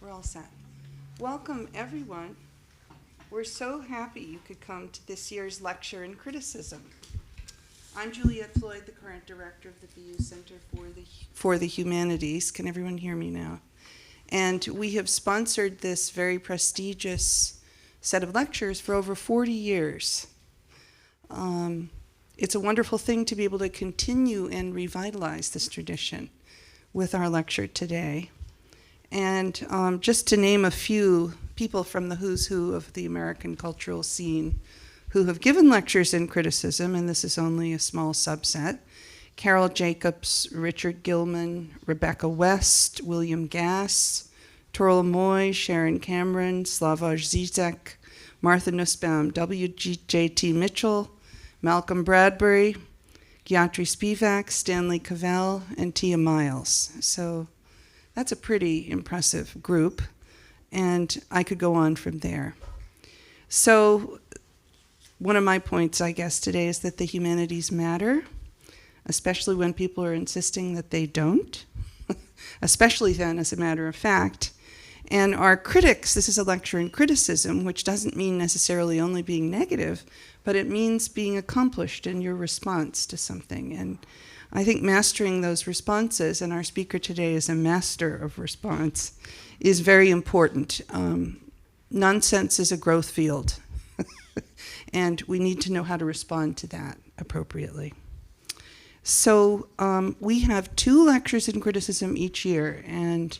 We're all set. Welcome, everyone. We're so happy you could come to this year's lecture in criticism. I'm Juliette Floyd, the current director of the BU Center for the Humanities. Can everyone hear me now? And we have sponsored this very prestigious set of lectures for over 40 years. It's a wonderful thing to be able to continue and revitalize this tradition with our lecture today. And just to name a few people from the who's who of the American cultural scene who have given lectures in criticism, and this is only a small subset: Carol Jacobs, Richard Gilman, Rebecca West, William Gass, Toril Moy, Sharon Cameron, Slavoj Zizek, Martha Nussbaum, W.J.T. Mitchell, Malcolm Bradbury, Gayatri Spivak, Stanley Cavell, and Tia Miles. So that's a pretty impressive group, and I could go on from there. So one of my points, I guess, today is that the humanities matter, especially when people are insisting that they don't, especially then, as a matter of fact. And our critics, this is a lecture in criticism, which doesn't mean necessarily only being negative, but it means being accomplished in your response to something. And I think mastering those responses, and our speaker today is a master of response, is very important. Nonsense is a growth field, and we need to know how to respond to that appropriately. So we have 2 lectures in criticism each year, and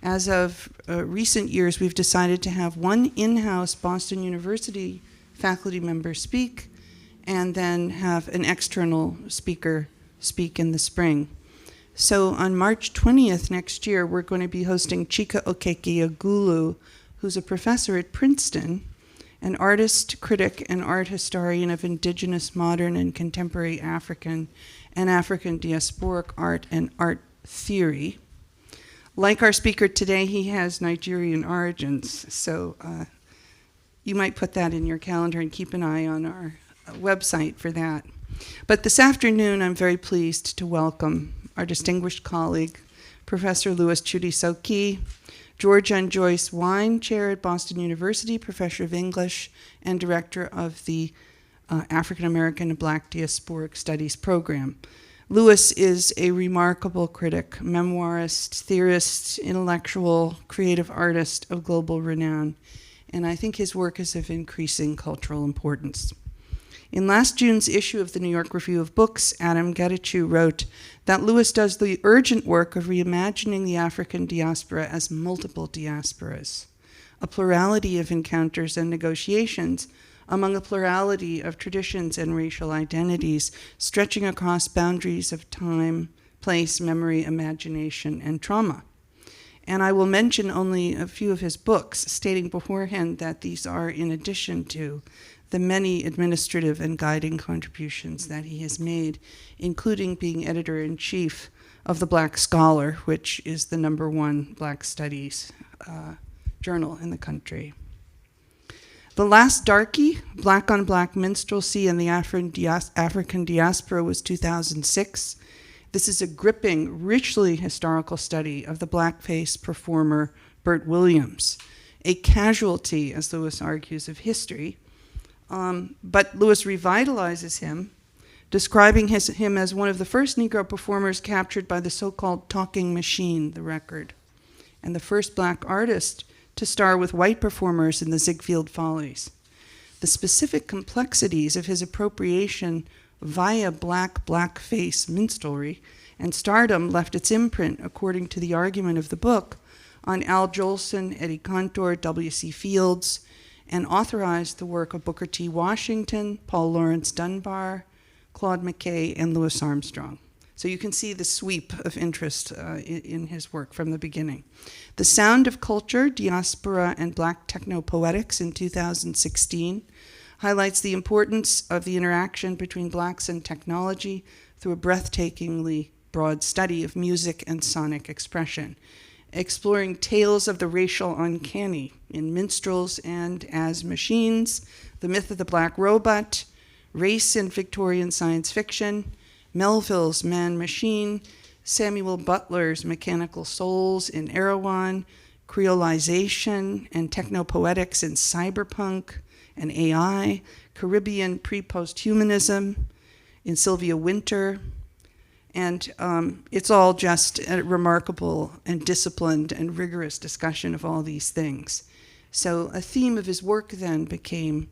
as of recent years, we've decided to have one in-house Boston University faculty member speak, and then have an external speaker speak in the spring. So on March 20th next year, we're going to be hosting Chika Okeke-Agulu, who's a professor at Princeton, an artist, critic, and art historian of indigenous, modern, and contemporary African and African diasporic art and art theory. Like our speaker today, he has Nigerian origins, so you might put that in your calendar and keep an eye on our website for that. But this afternoon, I'm very pleased to welcome our distinguished colleague, Professor Louis Chude-Sokei, Georgia and Joyce Wine Chair at Boston University, Professor of English, and Director of the African American and Black Diasporic Studies Program. Louis is a remarkable critic, memoirist, theorist, intellectual, creative artist of global renown, and I think his work is of increasing cultural importance. In last June's issue of the New York Review of Books, Adam Getachew wrote that Louis does the urgent work of reimagining the African diaspora as multiple diasporas, a plurality of encounters and negotiations among a plurality of traditions and racial identities, stretching across boundaries of time, place, memory, imagination, and trauma. And I will mention only a few of his books, stating beforehand that these are in addition to the many administrative and guiding contributions that he has made, including being editor-in-chief of the Black Scholar, which is the #1 Black Studies journal in the country. The Last Darky, Black on Black Minstrelsy and the African Diaspora, was 2006. This is a gripping, richly historical study of the blackface performer Bert Williams, a casualty, as Louis argues, of history. But Louis revitalizes him, describing him as one of the first Negro performers captured by the so-called talking machine, the record, and the first Black artist to star with white performers in the Ziegfeld Follies. The specific complexities of his appropriation via blackface minstrelsy and stardom left its imprint, according to the argument of the book, on Al Jolson, Eddie Cantor, W.C. Fields, and authorized the work of Booker T. Washington, Paul Laurence Dunbar, Claude McKay, and Louis Armstrong. So you can see the sweep of interest in his work from the beginning. The Sound of Culture, Diaspora and Black Techno-Poetics in 2016 highlights the importance of the interaction between Blacks and technology through a breathtakingly broad study of music and sonic expression, exploring tales of the racial uncanny in minstrels and as machines, the myth of the black robot, race in Victorian science fiction, Melville's Man Machine, Samuel Butler's Mechanical Souls in Erewhon, creolization and technopoetics in cyberpunk and AI, Caribbean pre-posthumanism in Sylvia Wynter. And it's all just a remarkable and disciplined and rigorous discussion of all these things. So a theme of his work then became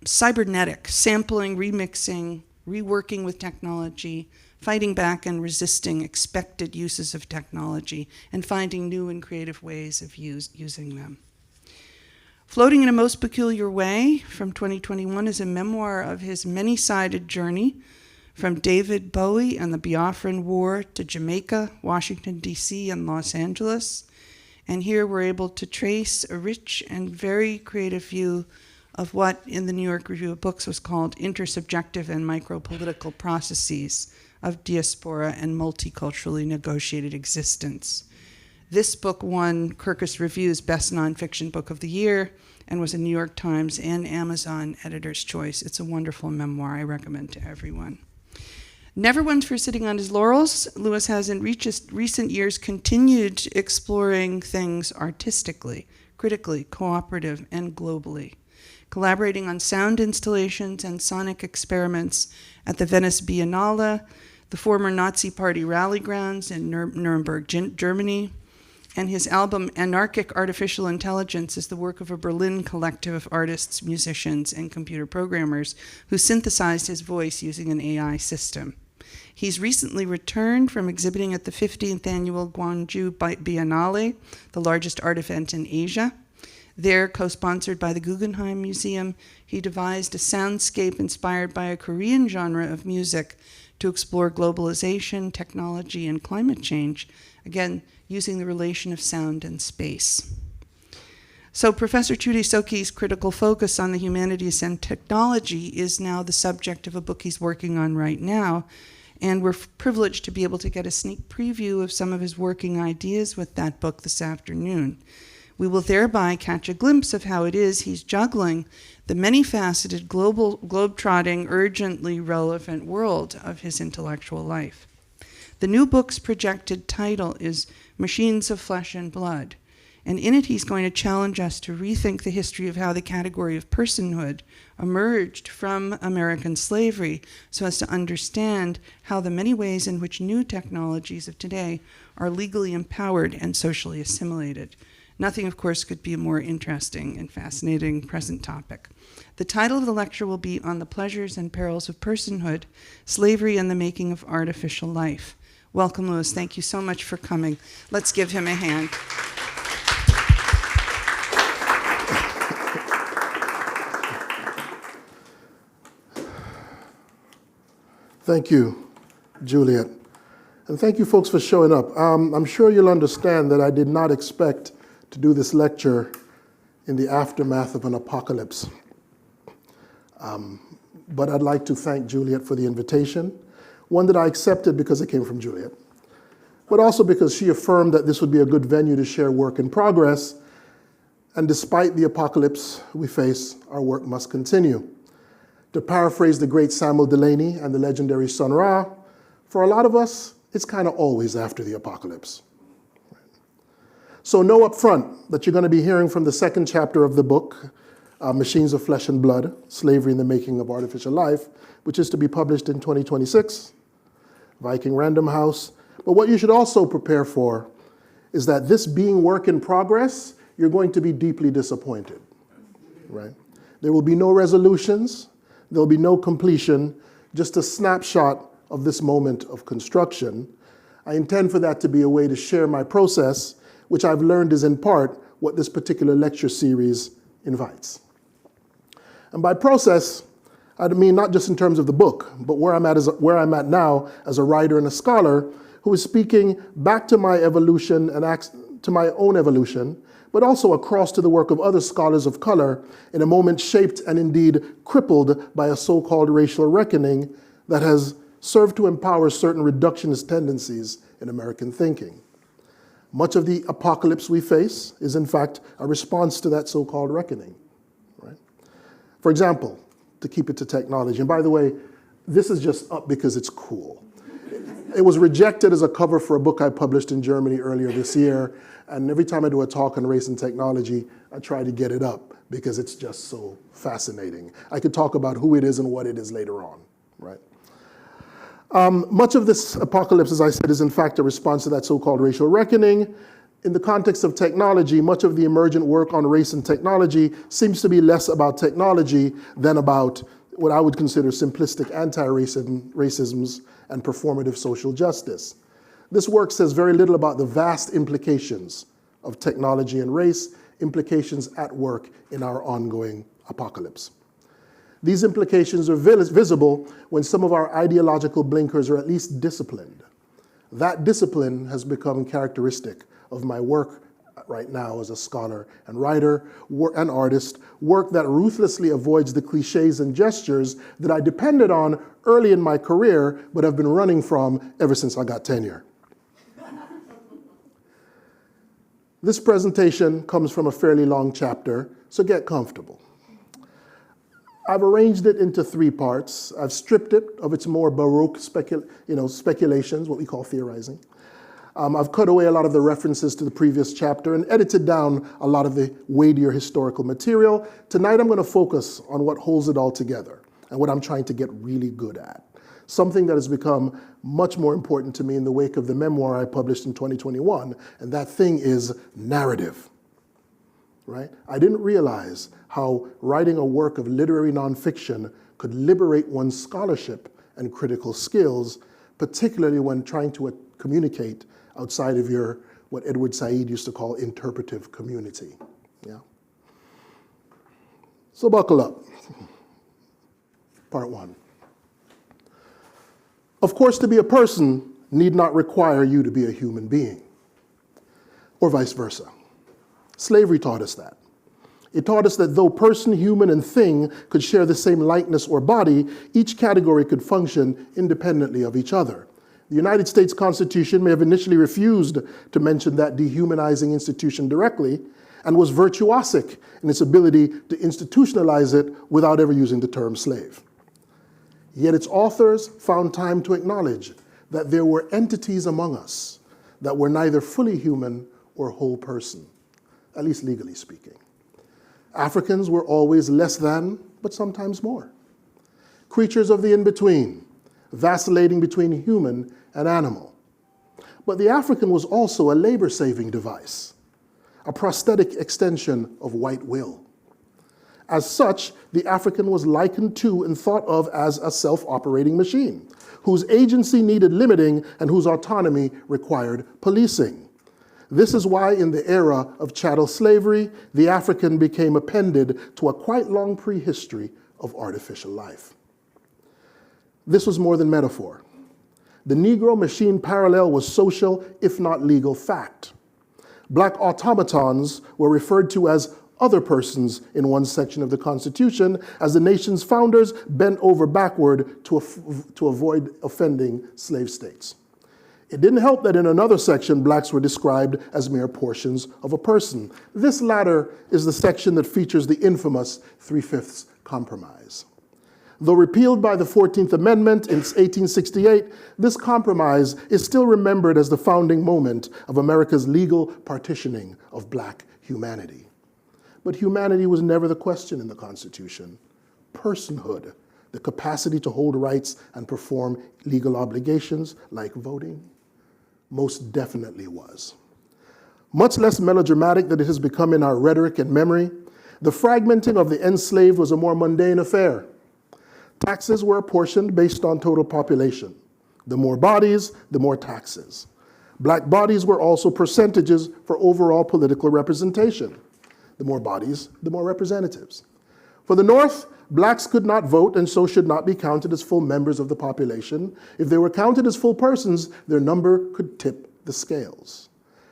cybernetic, sampling, remixing, reworking with technology, fighting back and resisting expected uses of technology, and finding new and creative ways of using them. Floating in a Most Peculiar Way from 2021 is a memoir of his many-sided journey from David Bowie and the Biafran War to Jamaica, Washington, D.C., and Los Angeles. And here we're able to trace a rich and very creative view of what in the New York Review of Books was called intersubjective and micropolitical processes of diaspora and multiculturally negotiated existence. This book won Kirkus Review's Best Nonfiction Book of the Year and was a New York Times and Amazon Editor's Choice. It's a wonderful memoir I recommend to everyone. Never one for sitting on his laurels, Louis has in recent years continued exploring things artistically, critically, cooperative, and globally, collaborating on sound installations and sonic experiments at the Venice Biennale, the former Nazi Party rally grounds in Nuremberg, Germany, and his album Anarchic Artificial Intelligence is the work of a Berlin collective of artists, musicians, and computer programmers who synthesized his voice using an AI system. He's recently returned from exhibiting at the 15th annual Gwangju Biennale, the largest art event in Asia. There, co-sponsored by the Guggenheim Museum, he devised a soundscape inspired by a Korean genre of music to explore globalization, technology, and climate change, again, using the relation of sound and space. So Professor Chude-Sokei's critical focus on the humanities and technology is now the subject of a book he's working on right now, and we're privileged to be able to get a sneak preview of some of his working ideas with that book this afternoon. We will thereby catch a glimpse of how it is he's juggling the many-faceted, globe-trotting, urgently relevant world of his intellectual life. The new book's projected title is Machines of Flesh and Blood, and in it he's going to challenge us to rethink the history of how the category of personhood emerged from American slavery so as to understand how the many ways in which new technologies of today are legally empowered and socially assimilated. Nothing, of course, could be a more interesting and fascinating present topic. The title of the lecture will be On the Pleasures and Perils of Personhood, Slavery and the Making of Artificial Life. Welcome, Louis. Thank you so much for coming. Let's give him a hand. Thank you, Juliet. And thank you folks for showing up. I'm sure you'll understand that I did not expect to do this lecture in the aftermath of an apocalypse. But I'd like to thank Juliet for the invitation, one that I accepted because it came from Juliet, but also because she affirmed that this would be a good venue to share work in progress. And despite the apocalypse we face, our work must continue. To paraphrase the great Samuel Delany and the legendary Sun Ra, for a lot of us, it's kind of always after the apocalypse. So know up front that you're going to be hearing from the second chapter of the book, Machines of Flesh and Blood, Slavery and the Making of Artificial Life, which is to be published in 2026, Viking Random House. But what you should also prepare for is that this being work in progress, you're going to be deeply disappointed, right? There will be no resolutions. There'll be no completion, just a snapshot of this moment of construction. I intend for that to be a way to share my process, which I've learned is in part what this particular lecture series invites. And by process, I mean not just in terms of the book, but where I'm at now as a writer and a scholar who is speaking back to my evolution and to my own evolution, but also across to the work of other scholars of color in a moment shaped and indeed crippled by a so-called racial reckoning that has served to empower certain reductionist tendencies in American thinking. Much of the apocalypse we face is, in fact, a response to that so-called reckoning, right? For example, to keep it to technology, and by the way, this is just up because it's cool. It was rejected as a cover for a book I published in Germany earlier this year. And every time I do a talk on race and technology, I try to get it up because it's just so fascinating. I could talk about who it is and what it is later on, right? Much of this apocalypse, as I said, is in fact a response to that so-called racial reckoning. In the context of technology, much of the emergent work on race and technology seems to be less about technology than about what I would consider simplistic anti-racisms and performative social justice. This work says very little about the vast implications of technology and race, implications at work in our ongoing apocalypse. These implications are visible when some of our ideological blinkers are at least disciplined. That discipline has become characteristic of my work right now as a scholar and writer and artist, work that ruthlessly avoids the cliches and gestures that I depended on early in my career, but have been running from ever since I got tenure. This presentation comes from a fairly long chapter, so get comfortable. I've arranged it into 3 parts. I've stripped it of its more Baroque speculations, what we call theorizing. I've cut away a lot of the references to the previous chapter and edited down a lot of the weightier historical material. Tonight I'm going to focus on what holds it all together and what I'm trying to get really good at. Something that has become much more important to me in the wake of the memoir I published in 2021, and that thing is narrative. Right? I didn't realize how writing a work of literary nonfiction could liberate one's scholarship and critical skills, particularly when trying to communicate outside of your, what Edward Said used to call, interpretive community. Yeah. So buckle up. Part 1. Of course, to be a person need not require you to be a human being, or vice versa. Slavery taught us that. It taught us that though person, human, and thing could share the same likeness or body, each category could function independently of each other. The United States Constitution may have initially refused to mention that dehumanizing institution directly, and was virtuosic in its ability to institutionalize it without ever using the term slave. Yet its authors found time to acknowledge that there were entities among us that were neither fully human or whole person, at least legally speaking. Africans were always less than, but sometimes more. Creatures of the in-between, vacillating between human and animal. But the African was also a labor-saving device, a prosthetic extension of white will. As such, the African was likened to and thought of as a self-operating machine, whose agency needed limiting and whose autonomy required policing. This is why in the era of chattel slavery, the African became appended to a quite long prehistory of artificial life. This was more than metaphor. The Negro-machine parallel was social, if not legal, fact. Black automatons were referred to as other persons in one section of the Constitution, as the nation's founders bent over backward to avoid offending slave states. It didn't help that in another section, blacks were described as mere portions of a person. This latter is the section that features the infamous 3/5 compromise. Though repealed by the 14th Amendment in 1868, this compromise is still remembered as the founding moment of America's legal partitioning of black humanity. But humanity was never the question in the Constitution. Personhood, the capacity to hold rights and perform legal obligations like voting, most definitely was. Much less melodramatic than it has become in our rhetoric and memory, the fragmenting of the enslaved was a more mundane affair. Taxes were apportioned based on total population. The more bodies, the more taxes. Black bodies were also percentages for overall political representation. The more bodies, the more representatives. For the North, blacks could not vote and so should not be counted as full members of the population. If they were counted as full persons, their number could tip the scales.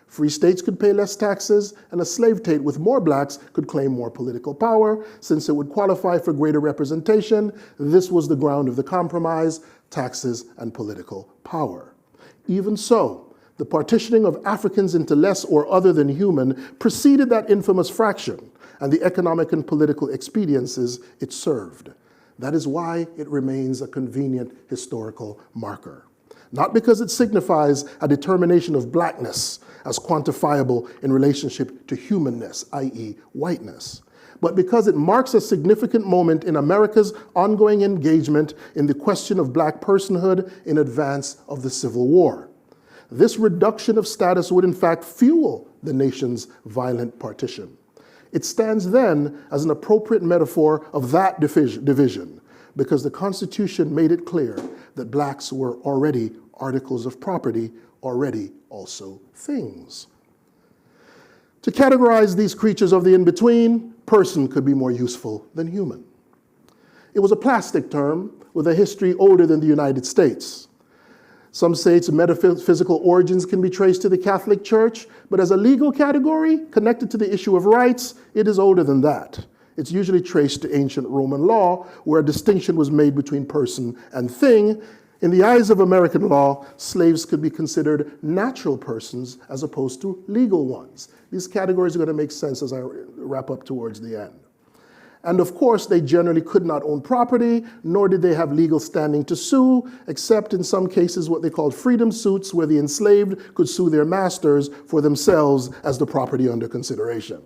Free states could pay less taxes, and a slave state with more blacks could claim more political power, since it would qualify for greater representation. This was the ground of the compromise, taxes and political power. Even so, the partitioning of Africans into less or other than human preceded that infamous fraction and the economic and political expediencies it served. That is why it remains a convenient historical marker. not because it signifies a determination of blackness as quantifiable in relationship to humanness, i.e. whiteness, but because it marks a significant moment in America's ongoing engagement in the question of black personhood in advance of the Civil War. This reduction of status would in fact fuel the nation's violent partition. It stands then as an appropriate metaphor of that division, because the Constitution made it clear that blacks were already articles of property, already also things. To categorize these creatures of the in-between, person could be more useful than human. It was a plastic term with a history older than the United States. Some say its metaphysical origins can be traced to the Catholic Church, but as a legal category connected to the issue of rights, it is older than that. It's usually traced to ancient Roman law, where a distinction was made between person and thing. In the eyes of American law, slaves could be considered natural persons as opposed to legal ones. These categories are going to make sense as I wrap up towards the end. And of course, they generally could not own property, nor did they have legal standing to sue, except in some cases what they called freedom suits, where the enslaved could sue their masters for themselves as the property under consideration.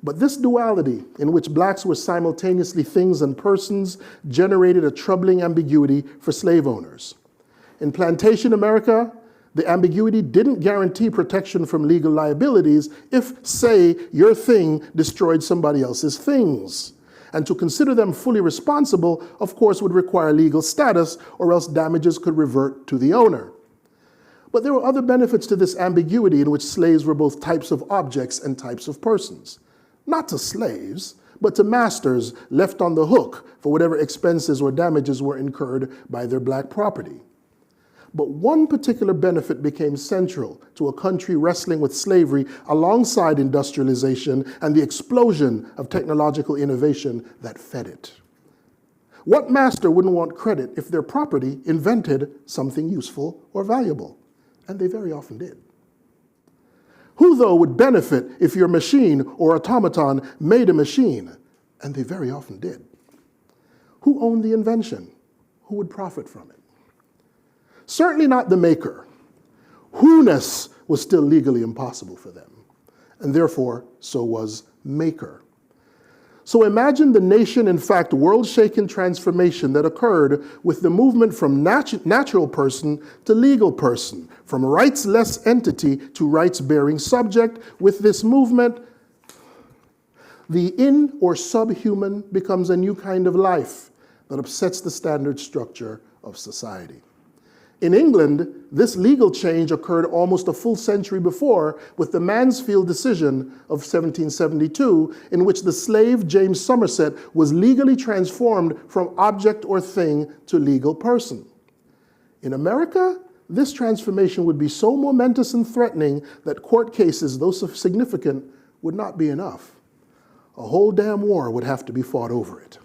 But this duality, in which blacks were simultaneously things and persons, generated a troubling ambiguity for slave owners. In plantation America, the ambiguity didn't guarantee protection from legal liabilities if, say, your thing destroyed somebody else's things. And to consider them fully responsible, of course, would require legal status, or else damages could revert to the owner. But there were other benefits to this ambiguity in which slaves were both types of objects and types of persons. Not to slaves, but to masters left on the hook for whatever expenses or damages were incurred by their black property. But one particular benefit became central to a country wrestling with slavery alongside industrialization and the explosion of technological innovation that fed it. What master wouldn't want credit if their property invented something useful or valuable? And they very often did. Who, though, would benefit if your machine or automaton made a machine? And they very often did. Who owned the invention? Who would profit from it? Certainly not the maker. Who-ness was still legally impossible for them, and therefore so was maker. So imagine the nation, in fact, world-shaking transformation that occurred with the movement from natural person to legal person, from rights-less entity to rights-bearing subject. With this movement, the in- or subhuman becomes a new kind of life that upsets the standard structure of society. In England, this legal change occurred almost a full century before with the Mansfield decision of 1772, in which the slave James Somerset was legally transformed from object or thing to legal person. In America, this transformation would be so momentous and threatening that court cases, though significant, would not be enough. A whole damn war would have to be fought over it.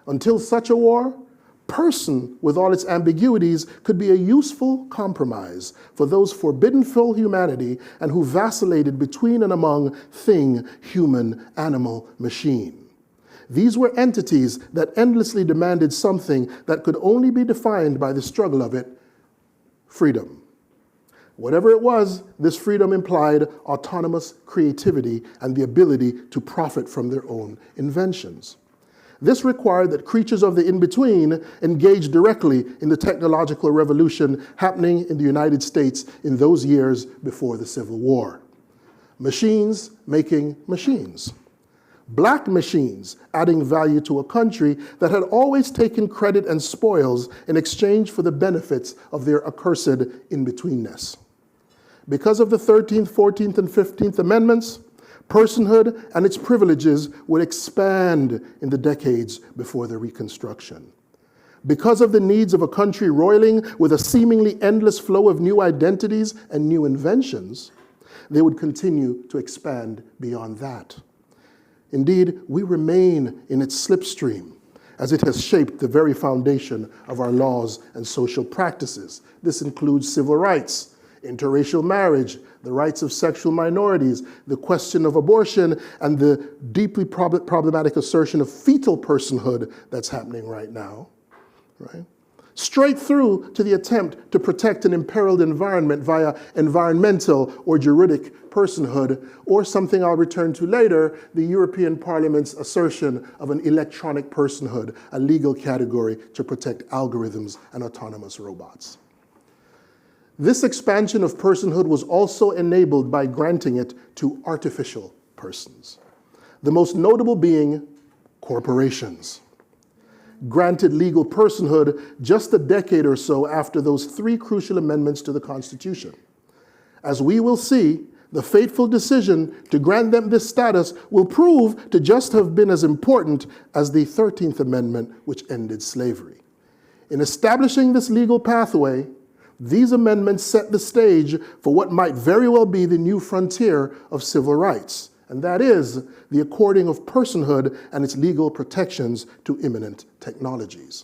Until such a war, person, with all its ambiguities, could be a useful compromise for those forbidden full humanity and who vacillated between and among thing, human, animal, machine. These were entities that endlessly demanded something that could only be defined by the struggle of it, freedom. Whatever it was, this freedom implied autonomous creativity and the ability to profit from their own inventions. This required that creatures of the in-between engage directly in the technological revolution happening in the United States in those years before the Civil War. Machines making machines. Black machines adding value to a country that had always taken credit and spoils in exchange for the benefits of their accursed in-betweenness. Because of the 13th, 14th, and 15th Amendments, personhood and its privileges would expand in the decades before the Reconstruction. Because of the needs of a country roiling with a seemingly endless flow of new identities and new inventions, they would continue to expand beyond that. Indeed, we remain in its slipstream as it has shaped the very foundation of our laws and social practices. This includes civil rights, interracial marriage, the rights of sexual minorities, the question of abortion, and the deeply problematic assertion of fetal personhood that's happening right now, right? straight through to the attempt to protect an imperiled environment via environmental or juridic personhood, or something I'll return to later, the European Parliament's assertion of an electronic personhood, a legal category to protect algorithms and autonomous robots. This expansion of personhood was also enabled by granting it to artificial persons, the most notable being corporations, granted legal personhood just a decade or so after those three crucial amendments to the Constitution. As we will see, the fateful decision to grant them this status will prove to just have been as important as the 13th Amendment, which ended slavery. In establishing this legal pathway, these amendments set the stage for what might very well be the new frontier of civil rights, and that is the according of personhood and its legal protections to imminent technologies.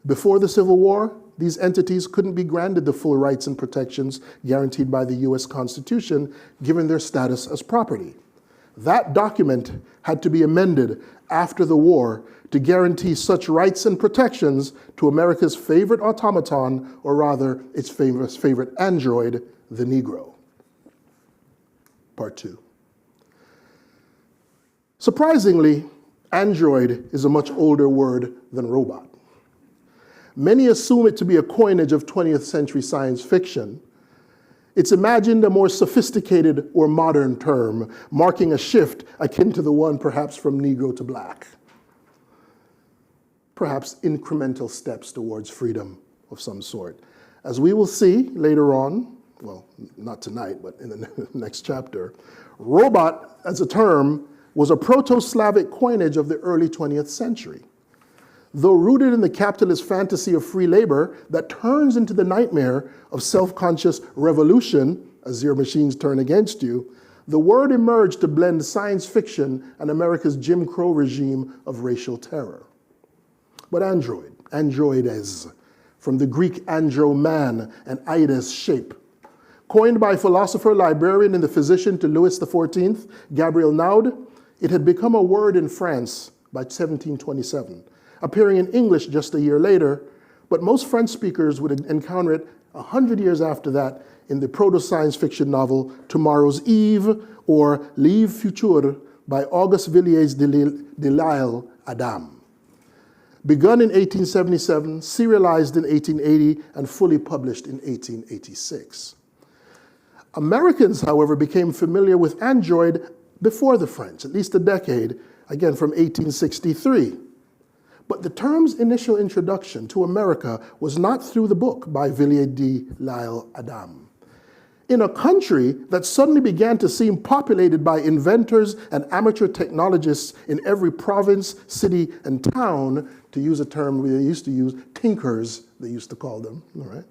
Before the Civil War, these entities couldn't be granted the full rights and protections guaranteed by the US Constitution, given their status as property. That document had to be amended after the war to guarantee such rights and protections to America's favorite automaton, or rather, its favorite android, the Negro. Part 2. Surprisingly, android is a much older word than robot. Many assume it to be a coinage of 20th century science fiction. It's imagined a more sophisticated or modern term, marking a shift akin to the one perhaps from Negro to Black. Perhaps incremental steps towards freedom of some sort. As we will see later on, well, not tonight, but in the next chapter, robot as a term was a Proto-Slavic coinage of the early 20th century. Though rooted in the capitalist fantasy of free labor that turns into the nightmare of self-conscious revolution as your machines turn against you, the word emerged to blend science fiction and America's Jim Crow regime of racial terror. But android, androides, from the Greek andro, man, and eides, shape, coined by philosopher, librarian, and the physician to Louis XIV, Gabriel Naud, it had become a word in France by 1727, appearing in English just a year later, but most French speakers would encounter it 100 years after that in the proto-science fiction novel Tomorrow's Eve, or L'Eve Future by Auguste Villiers de L'Isle Adam. Begun in 1877, serialized in 1880, and fully published in 1886. Americans, however, became familiar with android before the French, at least a decade, again from 1863. But the term's initial introduction to America was not through the book by Villiers de L'Isle Adam. In a country that suddenly began to seem populated by inventors and amateur technologists in every province, city, and town, to use a term we used to use, tinkers, they used to call them, all right?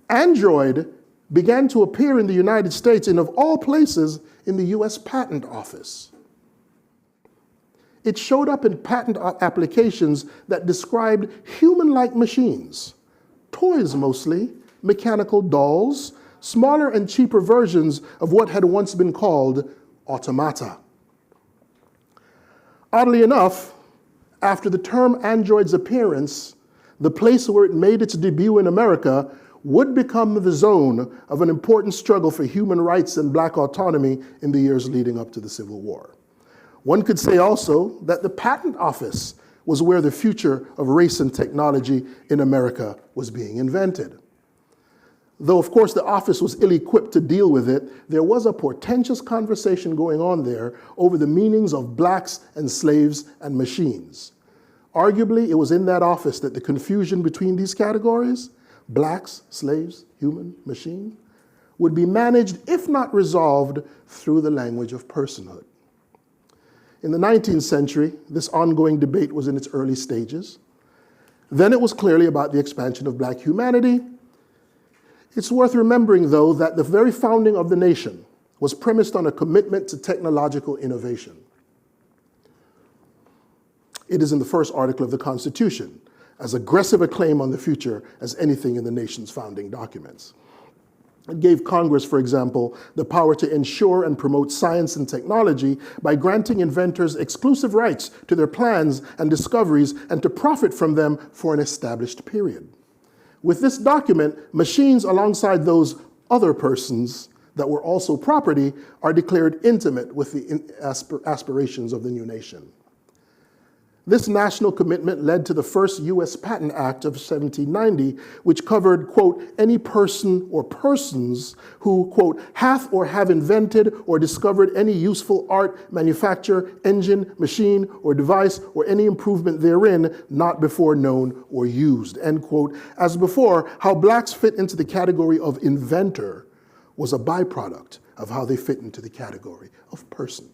Android began to appear in the United States and of all places in the US Patent Office. It showed up in patent applications that described human-like machines, toys mostly, mechanical dolls, smaller and cheaper versions of what had once been called automata. Oddly enough, after the term android's appearance, the place where it made its debut in America would become the zone of an important struggle for human rights and Black autonomy in the years leading up to the Civil War. One could say also that the Patent Office was where the future of race and technology in America was being invented. Though, of course, the office was ill-equipped to deal with it, there was a portentous conversation going on there over the meanings of blacks and slaves and machines. Arguably, it was in that office that the confusion between these categories, blacks, slaves, human, machine, would be managed, if not resolved, through the language of personhood. In the 19th century, this ongoing debate was in its early stages. Then it was clearly about the expansion of Black humanity. It's worth remembering, though, that the very founding of the nation was premised on a commitment to technological innovation. It is in the first article of the Constitution, as aggressive a claim on the future as anything in the nation's founding documents. It gave Congress, for example, the power to ensure and promote science and technology by granting inventors exclusive rights to their plans and discoveries and to profit from them for an established period. With this document, machines alongside those other persons that were also property are declared intimate with the aspirations of the new nation. This national commitment led to the first U.S. Patent Act of 1790, which covered, quote, any person or persons who, quote, hath or have invented or discovered any useful art, manufacture, engine, machine, or device, or any improvement therein, not before known or used, end quote. As before, how blacks fit into the category of inventor was a byproduct of how they fit into the category of person.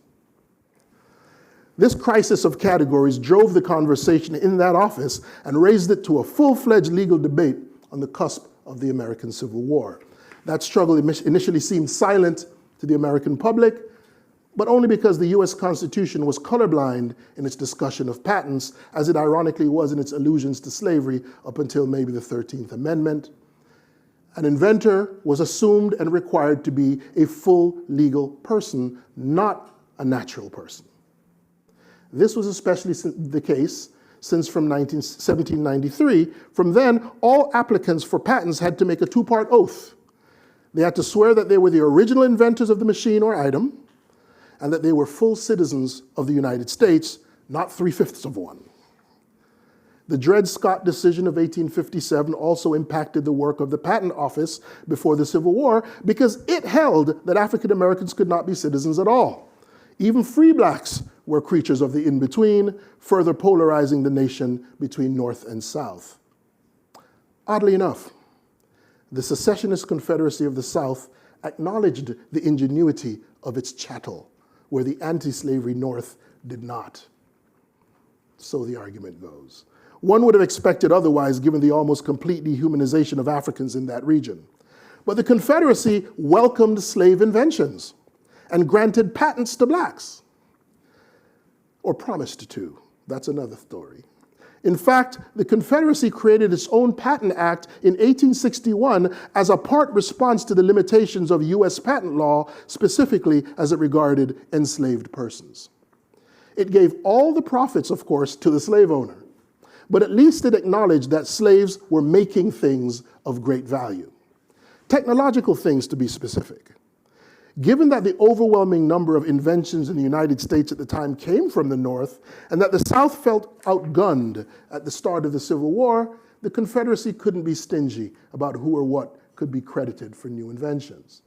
This crisis of categories drove the conversation in that office and raised it to a full-fledged legal debate on the cusp of the American Civil War. That struggle initially seemed silent to the American public, but only because the US Constitution was colorblind in its discussion of patents, as it ironically was in its allusions to slavery up until maybe the 13th Amendment. An inventor was assumed and required to be a full legal person, not a natural person. This was especially the case since from 1793. From then, all applicants for patents had to make a two-part oath. They had to swear that they were the original inventors of the machine or item, and that they were full citizens of the United States, not 3/5 of one. The Dred Scott decision of 1857 also impacted the work of the Patent Office before the Civil War because it held that African Americans could not be citizens at all. Even free blacks were creatures of the in-between, further polarizing the nation between North and South. Oddly enough, the secessionist Confederacy of the South acknowledged the ingenuity of its chattel, where the anti-slavery North did not. So the argument goes. One would have expected otherwise, given the almost complete dehumanization of Africans in that region. But the Confederacy welcomed slave inventions and granted patents to blacks, or promised to. That's another story. In fact, the Confederacy created its own Patent Act in 1861 as a part response to the limitations of US patent law, specifically as it regarded enslaved persons. It gave all the profits, of course, to the slave owner, but at least it acknowledged that slaves were making things of great value. Technological things, to be specific. Given that the overwhelming number of inventions in the United States at the time came from the North, and that the South felt outgunned at the start of the Civil War, the Confederacy couldn't be stingy about who or what could be credited for new inventions.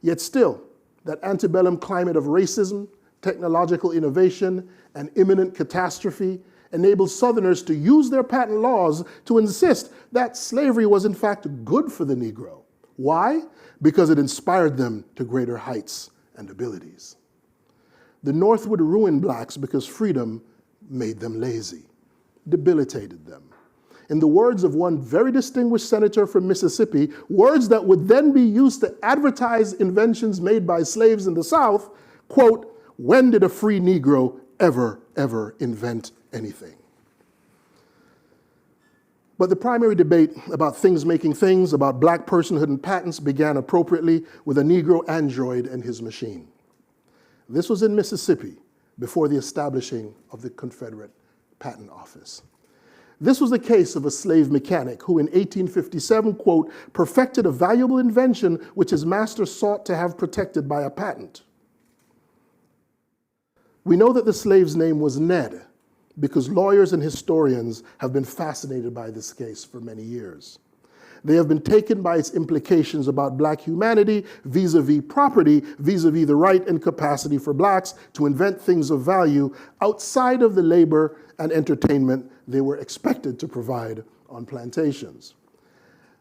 Yet still, that antebellum climate of racism, technological innovation, and imminent catastrophe enabled Southerners to use their patent laws to insist that slavery was in fact good for the Negro. Why? Because it inspired them to greater heights and abilities. The North would ruin blacks because freedom made them lazy, debilitated them. In the words of one very distinguished senator from Mississippi, words that would then be used to advertise inventions made by slaves in the South, quote, when did a free Negro ever invent anything? But the primary debate about things making things, about black personhood and patents, began appropriately with a Negro android and his machine. This was in Mississippi before the establishing of the Confederate Patent Office. This was the case of a slave mechanic who in 1857, quote, perfected a valuable invention which his master sought to have protected by a patent. We know that the slave's name was Ned, because lawyers and historians have been fascinated by this case for many years. They have been taken by its implications about black humanity vis-a-vis property, vis-a-vis the right and capacity for blacks to invent things of value outside of the labor and entertainment they were expected to provide on plantations.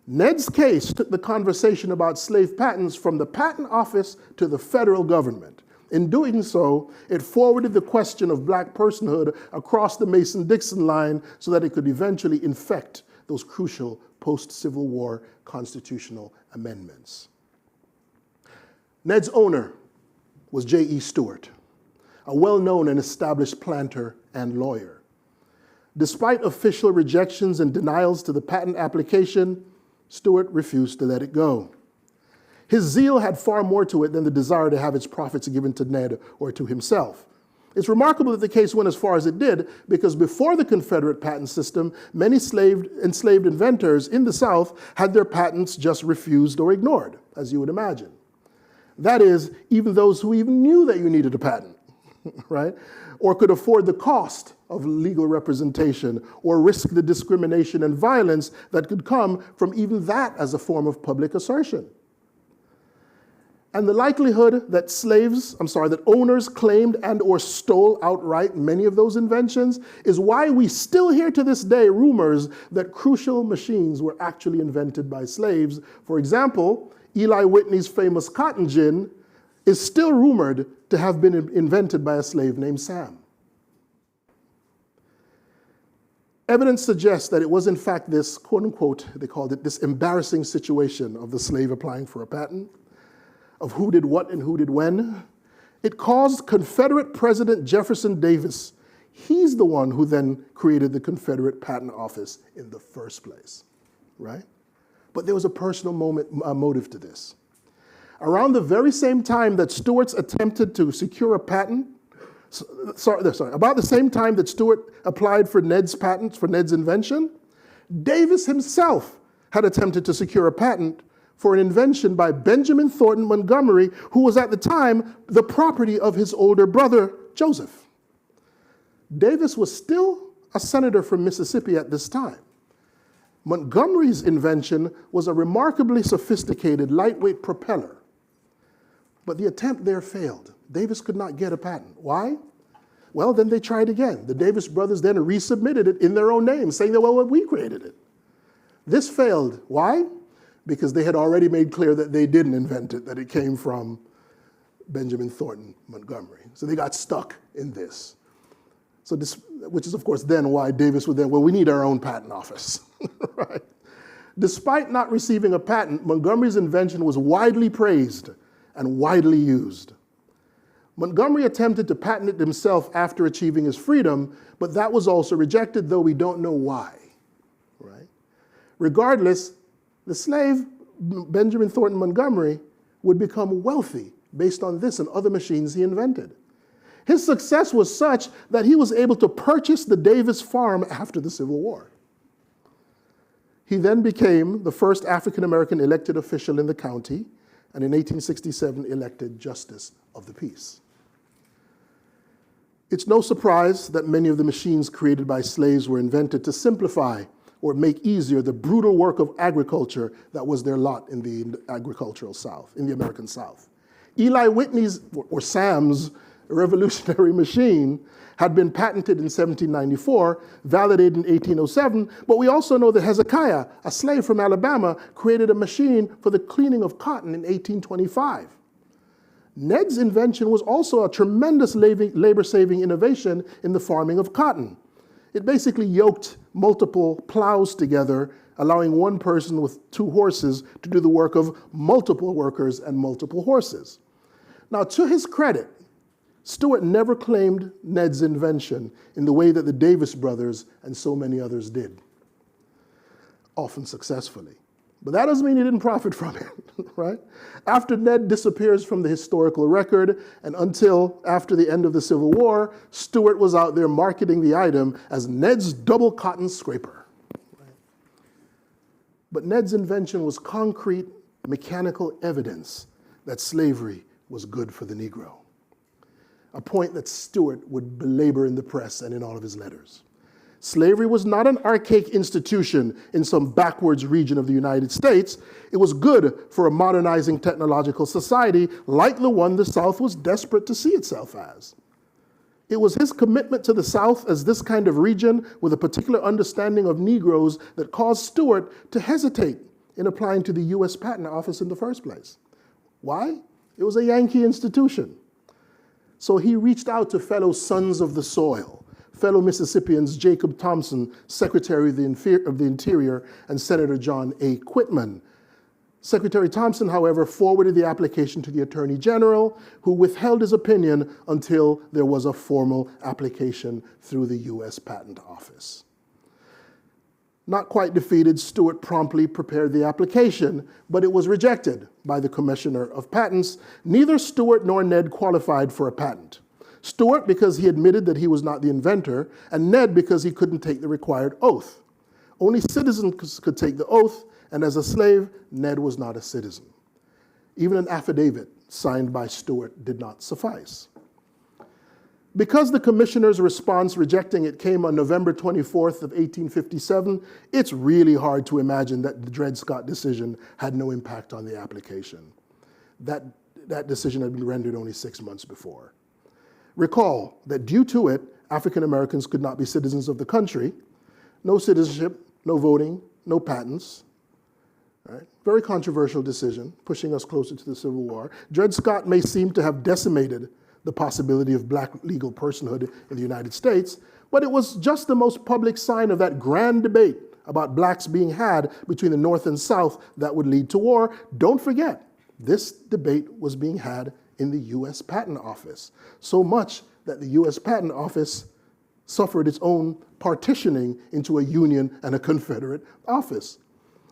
Ned's case took the conversation about slave patents from the Patent Office to the federal government. In doing so, it forwarded the question of black personhood across the Mason-Dixon line so that it could eventually infect those crucial post-Civil War constitutional amendments. Ned's owner was J.E. Stewart, a well-known and established planter and lawyer. Despite official rejections and denials to the patent application, Stewart refused to let it go. His zeal had far more to it than the desire to have its profits given to Ned or to himself. It's remarkable that the case went as far as it did, because before the Confederate patent system, many enslaved inventors in the South had their patents just refused or ignored, as you would imagine. That is, even those who even knew that you needed a patent, right? Or could afford the cost of legal representation, or risk the discrimination and violence that could come from even that as a form of public assertion. And the likelihood that owners claimed and or stole outright many of those inventions is why we still hear to this day rumors that crucial machines were actually invented by slaves. For example, Eli Whitney's famous cotton gin is still rumored to have been invented by a slave named Sam. Evidence suggests that it was in fact this, quote unquote, they called it this embarrassing situation of the slave applying for a patent, of who did what and who did when. It caused Confederate President Jefferson Davis, he's the one who then created the Confederate Patent Office in the first place, right? But there was a personal motive to this. Around the very same time that Stuart's attempted to secure a patent, about the same time that Stuart applied for Ned's patents, for Ned's invention, Davis himself had attempted to secure a patent for an invention by Benjamin Thornton Montgomery, who was at the time the property of his older brother, Joseph. Davis was still a senator from Mississippi at this time. Montgomery's invention was a remarkably sophisticated lightweight propeller, but the attempt there failed. Davis could not get a patent. Why? Well, then they tried again. The Davis brothers then resubmitted it in their own name, saying that, well, we created it. This failed. Why? Because they had already made clear that they didn't invent it, that it came from Benjamin Thornton Montgomery. So they got stuck in this. So this, which is of course then why Davis would then, well, we need our own patent office, right? Despite not receiving a patent, Montgomery's invention was widely praised and widely used. Montgomery attempted to patent it himself after achieving his freedom, but that was also rejected, though we don't know why, right? Regardless, the slave, Benjamin Thornton Montgomery, would become wealthy based on this and other machines he invented. His success was such that he was able to purchase the Davis farm after the Civil War. He then became the first African-American elected official in the county, and in 1867 elected Justice of the Peace. It's no surprise that many of the machines created by slaves were invented to simplify or make easier the brutal work of agriculture that was their lot in the agricultural South, in the American South. Eli Whitney's, or Sam's, revolutionary machine had been patented in 1794, validated in 1807, but we also know that Hezekiah, a slave from Alabama, created a machine for the cleaning of cotton in 1825. Ned's invention was also a tremendous labor-saving innovation in the farming of cotton. It basically yoked multiple plows together, allowing one person with 2 horses to do the work of multiple workers and multiple horses. Now, to his credit, Stuart never claimed Ned's invention in the way that the Davis brothers and so many others did, often successfully. But that doesn't mean he didn't profit from it, right? After Ned disappears from the historical record and until after the end of the Civil War, Stuart was out there marketing the item as Ned's double cotton scraper. But Ned's invention was concrete, mechanical evidence that slavery was good for the Negro, a point that Stuart would belabor in the press and in all of his letters. Slavery was not an archaic institution in some backwards region of the United States. It was good for a modernizing technological society like the one the South was desperate to see itself as. It was his commitment to the South as this kind of region with a particular understanding of Negroes that caused Stuart to hesitate in applying to the U.S. Patent Office in the first place. Why? It was a Yankee institution. So he reached out to fellow sons of the soil, fellow Mississippians Jacob Thompson, Secretary of the Interior, and Senator John A. Quitman. Secretary Thompson, however, forwarded the application to the Attorney General, who withheld his opinion until there was a formal application through the U.S. Patent Office. Not quite defeated, Stewart promptly prepared the application, but it was rejected by the Commissioner of Patents. Neither Stewart nor Ned qualified for a patent. Stewart because he admitted that he was not the inventor, and Ned because he couldn't take the required oath. Only citizens could take the oath, and as a slave, Ned was not a citizen. Even an affidavit signed by Stewart did not suffice. Because the commissioner's response rejecting it came on November 24th of 1857, it's really hard to imagine that the Dred Scott decision had no impact on the application. That decision had been rendered only 6 months before. Recall that due to it, African Americans could not be citizens of the country. No citizenship, no voting, no patents. Right? Very controversial decision, pushing us closer to the Civil War. Dred Scott may seem to have decimated the possibility of black legal personhood in the United States, but it was just the most public sign of that grand debate about blacks being had between the North and South that would lead to war. Don't forget, this debate was being had in the U.S. Patent Office, so much that the U.S. Patent Office suffered its own partitioning into a Union and a Confederate office.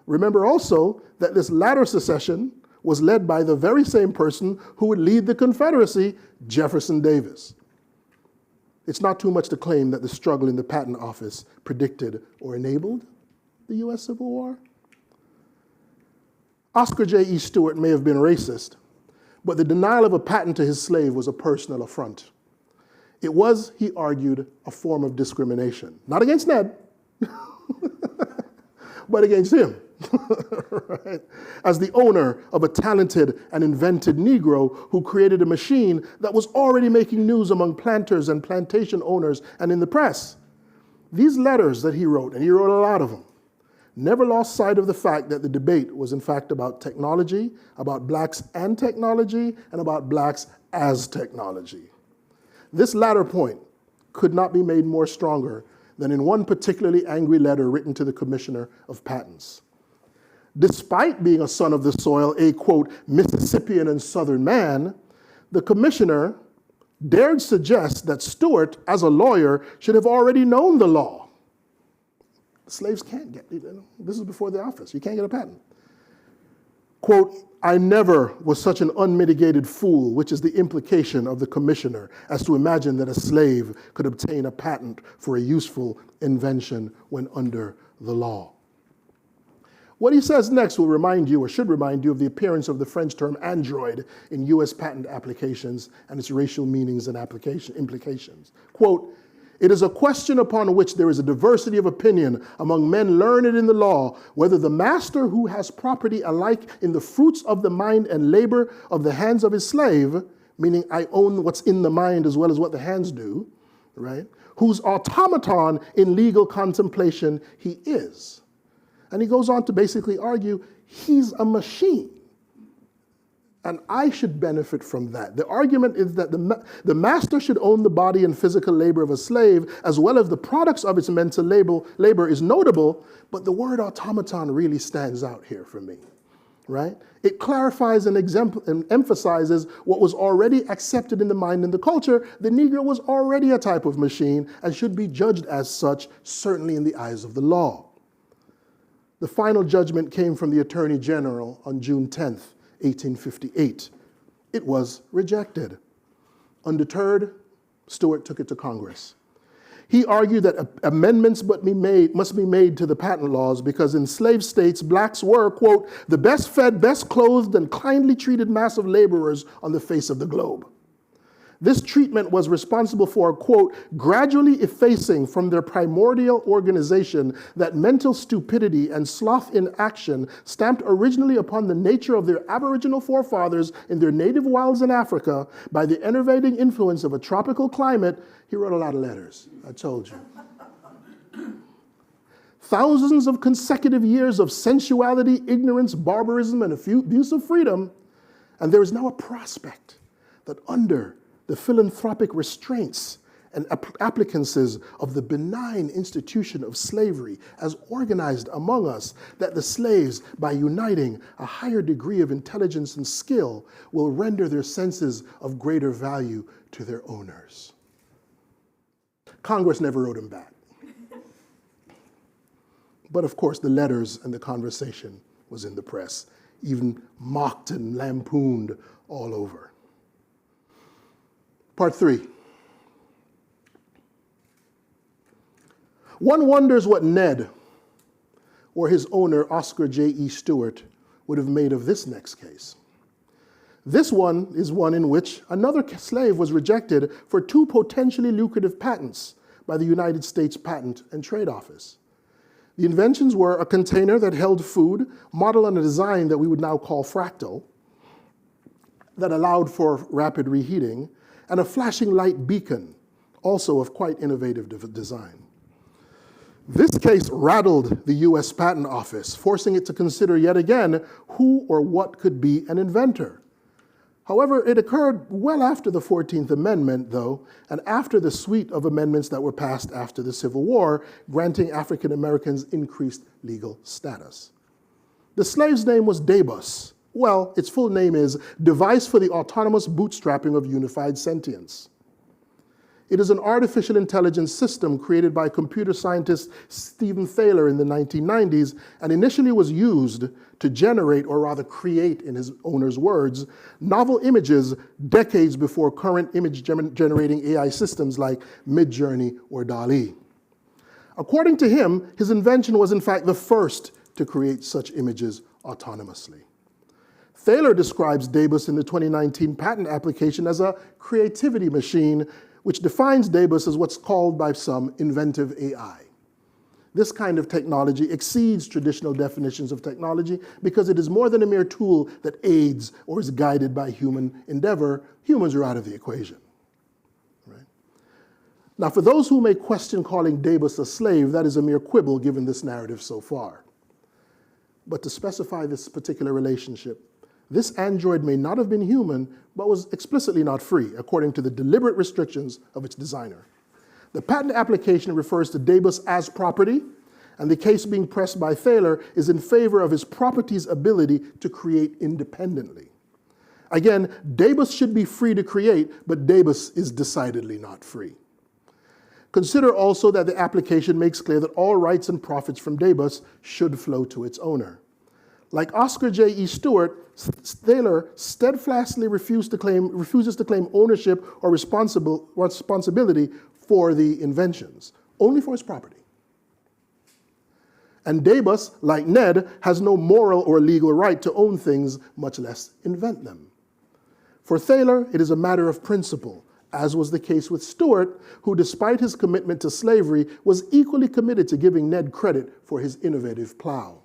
Remember also that this latter secession was led by the very same person who would lead the Confederacy, Jefferson Davis. It's not too much to claim that the struggle in the Patent Office predicted or enabled the U.S. Civil War. Oscar J.E. Stewart may have been racist, but the denial of a patent to his slave was a personal affront. It was, he argued, a form of discrimination. Not against Ned, but against him. Right? As the owner of a talented and invented Negro who created a machine that was already making news among planters and plantation owners and in the press. These letters that he wrote, and he wrote a lot of them, never lost sight of the fact that the debate was in fact about technology, about blacks and technology, and about blacks as technology. This latter point could not be made more stronger than in one particularly angry letter written to the Commissioner of Patents. Despite being a son of the soil, a, quote, Mississippian and Southern man, the commissioner dared suggest that Stewart, as a lawyer, should have already known the law. Slaves can't get, this is before the office, you can't get a patent. Quote, I never was such an unmitigated fool, which is the implication of the commissioner, as to imagine that a slave could obtain a patent for a useful invention when under the law. What he says next will remind you, or should remind you, of the appearance of the French term android in US patent applications and its racial meanings and implications. Quote, it is a question upon which there is a diversity of opinion among men learned in the law, whether the master who has property alike in the fruits of the mind and labor of the hands of his slave, meaning I own what's in the mind as well as what the hands do, right? Whose automaton in legal contemplation he is. And he goes on to basically argue, he's a machine. And I should benefit from that. The argument is that the master should own the body and physical labor of a slave, as well as the products of its mental labor is notable, but the word automaton really stands out here for me, right? It clarifies and emphasizes what was already accepted in the mind and the culture. The Negro was already a type of machine and should be judged as such, certainly in the eyes of the law. The final judgment came from the Attorney General on June 10th, 1858. It was rejected. Undeterred, Stewart took it to Congress. He argued that amendments must be made to the patent laws because in slave states, blacks were, quote, the best fed, best clothed, and kindly treated mass of laborers on the face of the globe. This treatment was responsible for, quote, gradually effacing from their primordial organization that mental stupidity and sloth in action stamped originally upon the nature of their aboriginal forefathers in their native wilds in Africa by the enervating influence of a tropical climate. He wrote a lot of letters, I told you. Thousands of consecutive years of sensuality, ignorance, barbarism, and abuse of freedom, and there is now a prospect that under the philanthropic restraints and applicances of the benign institution of slavery as organized among us, that the slaves, by uniting a higher degree of intelligence and skill, will render their senses of greater value to their owners. Congress never wrote him back. But of course, the letters and the conversation was in the press, even mocked and lampooned all over. Part 3. One wonders what Ned or his owner, Oscar J.E. Stewart, would have made of this next case. This one is one in which another slave was rejected for 2 potentially lucrative patents by the United States Patent and Trade Office. The inventions were a container that held food, modeled on a design that we would now call fractal, that allowed for rapid reheating, and a flashing light beacon, also of quite innovative design. This case rattled the US Patent Office, forcing it to consider yet again who or what could be an inventor. However, it occurred well after the 14th Amendment, though, and after the suite of amendments that were passed after the Civil War, granting African Americans increased legal status. The slave's name was Debus. Well, its full name is Device for the Autonomous Bootstrapping of Unified Sentience. It is an artificial intelligence system created by computer scientist Stephen Thaler in the 1990s, and initially was used to generate, or rather create in his owner's words, novel images decades before current image generating AI systems like Midjourney or DALL-E. According to him, his invention was in fact the first to create such images autonomously. Thaler describes Debus in the 2019 patent application as a creativity machine, which defines Debus as what's called by some inventive AI. This kind of technology exceeds traditional definitions of technology because it is more than a mere tool that aids or is guided by human endeavor. Humans are out of the equation. Right? Now, for those who may question calling Debus a slave, that is a mere quibble given this narrative so far. But to specify this particular relationship, this android may not have been human, but was explicitly not free, according to the deliberate restrictions of its designer. The patent application refers to Debus as property, and the case being pressed by Thaler is in favor of his property's ability to create independently. Again, Debus should be free to create, but Debus is decidedly not free. Consider also that the application makes clear that all rights and profits from Debus should flow to its owner. Like Oscar J.E. Stewart, Thaler steadfastly refuses to claim ownership or responsibility for the inventions, only for his property. And Debus, like Ned, has no moral or legal right to own things, much less invent them. For Thaler, it is a matter of principle, as was the case with Stewart, who, despite his commitment to slavery, was equally committed to giving Ned credit for his innovative plow.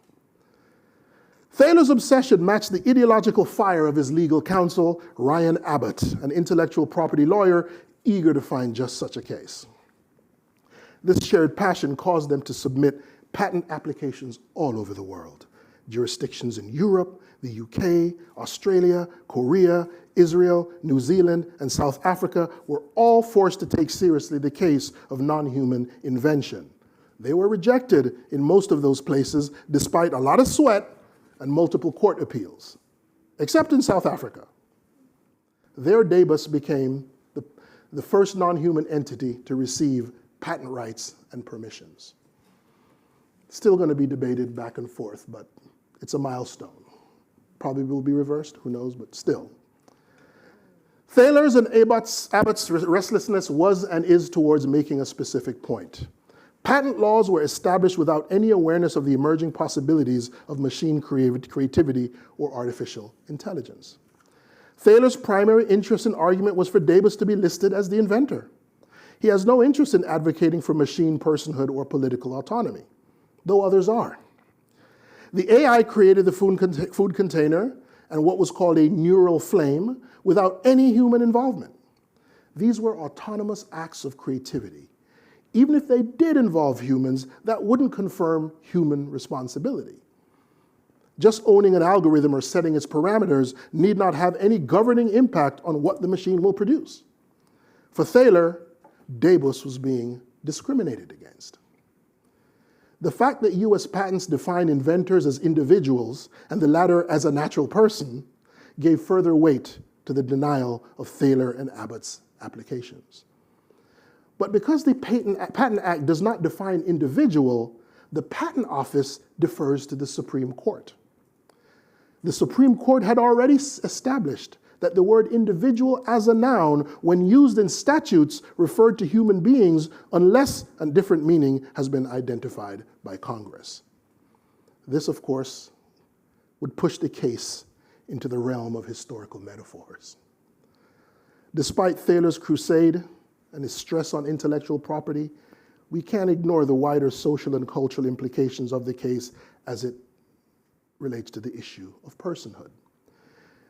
Thaler's obsession matched the ideological fire of his legal counsel, Ryan Abbott, an intellectual property lawyer eager to find just such a case. This shared passion caused them to submit patent applications all over the world. Jurisdictions in Europe, the UK, Australia, Korea, Israel, New Zealand, and South Africa were all forced to take seriously the case of non-human invention. They were rejected in most of those places, despite a lot of sweat and multiple court appeals, except in South Africa. There, Debus became the first non-human entity to receive patent rights and permissions. Still going to be debated back and forth, but it's a milestone. Probably will be reversed, who knows, but still. Thaler's and Abbott's restlessness was and is towards making a specific point. Patent laws were established without any awareness of the emerging possibilities of machine creativity or artificial intelligence. Thaler's primary interest and argument was for Debus to be listed as the inventor. He has no interest in advocating for machine personhood or political autonomy, though others are. The AI created the food container and what was called a neural flame without any human involvement. These were autonomous acts of creativity. Even if they did involve humans, that wouldn't confirm human responsibility. Just owning an algorithm or setting its parameters need not have any governing impact on what the machine will produce. For Thaler, Debus was being discriminated against. The fact that US patents define inventors as individuals and the latter as a natural person gave further weight to the denial of Thaler and Abbott's applications. But because the Patent Act does not define individual, the Patent Office defers to the Supreme Court. The Supreme Court had already established that the word individual as a noun, when used in statutes, referred to human beings unless a different meaning has been identified by Congress. This, of course, would push the case into the realm of historical metaphors. Despite Thaler's crusade and his stress on intellectual property, we can't ignore the wider social and cultural implications of the case as it relates to the issue of personhood.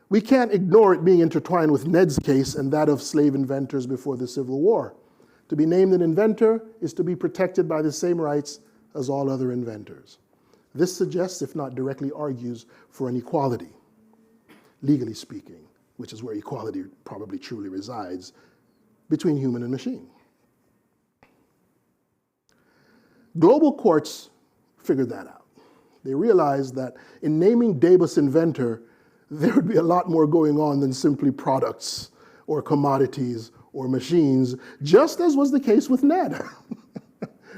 We can't ignore it being intertwined with Ned's case and that of slave inventors before the Civil War. To be named an inventor is to be protected by the same rights as all other inventors. This suggests, if not directly argues, for an equality, legally speaking, which is where equality probably truly resides, between human and machine. Global courts figured that out. They realized that in naming Davis inventor, there would be a lot more going on than simply products or commodities or machines, just as was the case with Ned.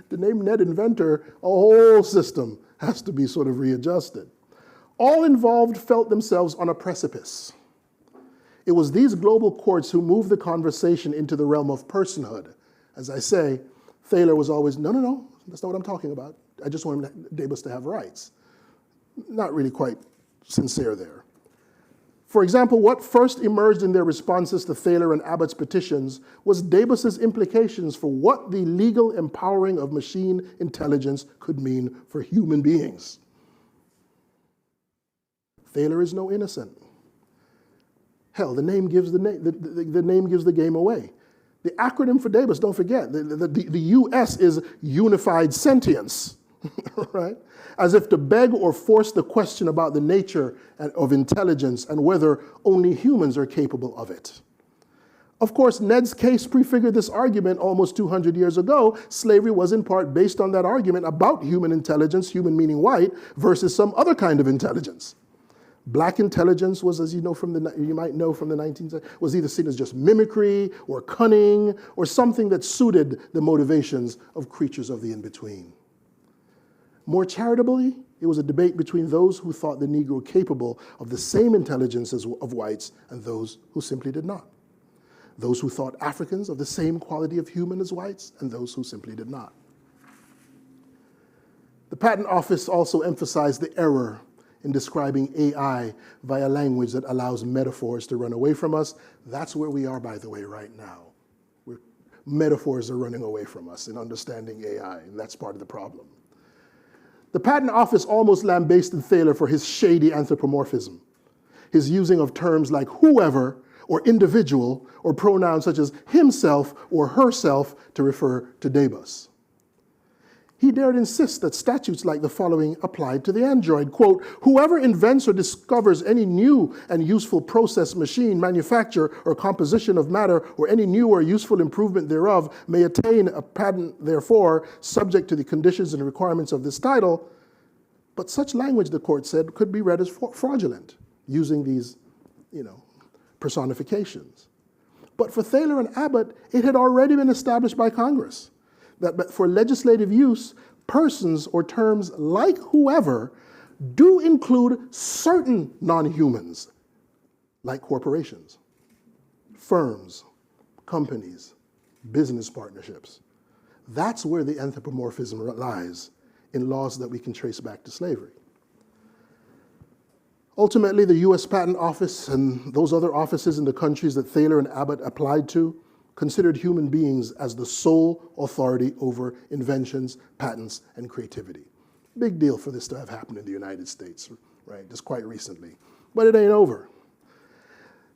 To name Ned inventor, a whole system has to be sort of readjusted. All involved felt themselves on a precipice. It was these global courts who moved the conversation into the realm of personhood. As I say, Thaler was always, no, that's not what I'm talking about. I just want Davis to have rights. Not really quite sincere there. For example, what first emerged in their responses to Thaler and Abbott's petitions was Davis's implications for what the legal empowering of machine intelligence could mean for human beings. Thaler is no innocent. Hell, the name gives the name gives the game away. The acronym for Davis, don't forget, the US is Unified Sentience, right? As if to beg or force the question about the nature of intelligence and whether only humans are capable of it. Of course, Ned's case prefigured this argument almost 200 years ago. Slavery was in part based on that argument about human intelligence, human meaning white, versus some other kind of intelligence. Black intelligence was, as you might know from the 19th, was either seen as just mimicry or cunning or something that suited the motivations of creatures of the in-between. More charitably, it was a debate between those who thought the Negro capable of the same intelligence as of whites and those who simply did not. Those who thought Africans of the same quality of human as whites and those who simply did not. The Patent Office also emphasized the error in describing AI via language that allows metaphors to run away from us. That's where we are, by the way, right now. Metaphors are running away from us in understanding AI, and that's part of the problem. The Patent Office almost lambasted Thaler for his shady anthropomorphism, his using of terms like whoever or individual or pronouns such as himself or herself to refer to Davis. He dared insist that statutes like the following applied to the android, quote, whoever invents or discovers any new and useful process, machine, manufacture, or composition of matter, or any new or useful improvement thereof may attain a patent, therefore, subject to the conditions and requirements of this title. But such language, the court said, could be read as fraudulent, using these, personifications. But for Thaler and Abbott, it had already been established by Congress that for legislative use, persons or terms like whoever do include certain non-humans, like corporations, firms, companies, business partnerships. That's where the anthropomorphism lies in laws that we can trace back to slavery. Ultimately, the US Patent Office and those other offices in the countries that Thaler and Abbott applied to considered human beings as the sole authority over inventions, patents, and creativity. Big deal for this to have happened in the United States, right, just quite recently. But it ain't over.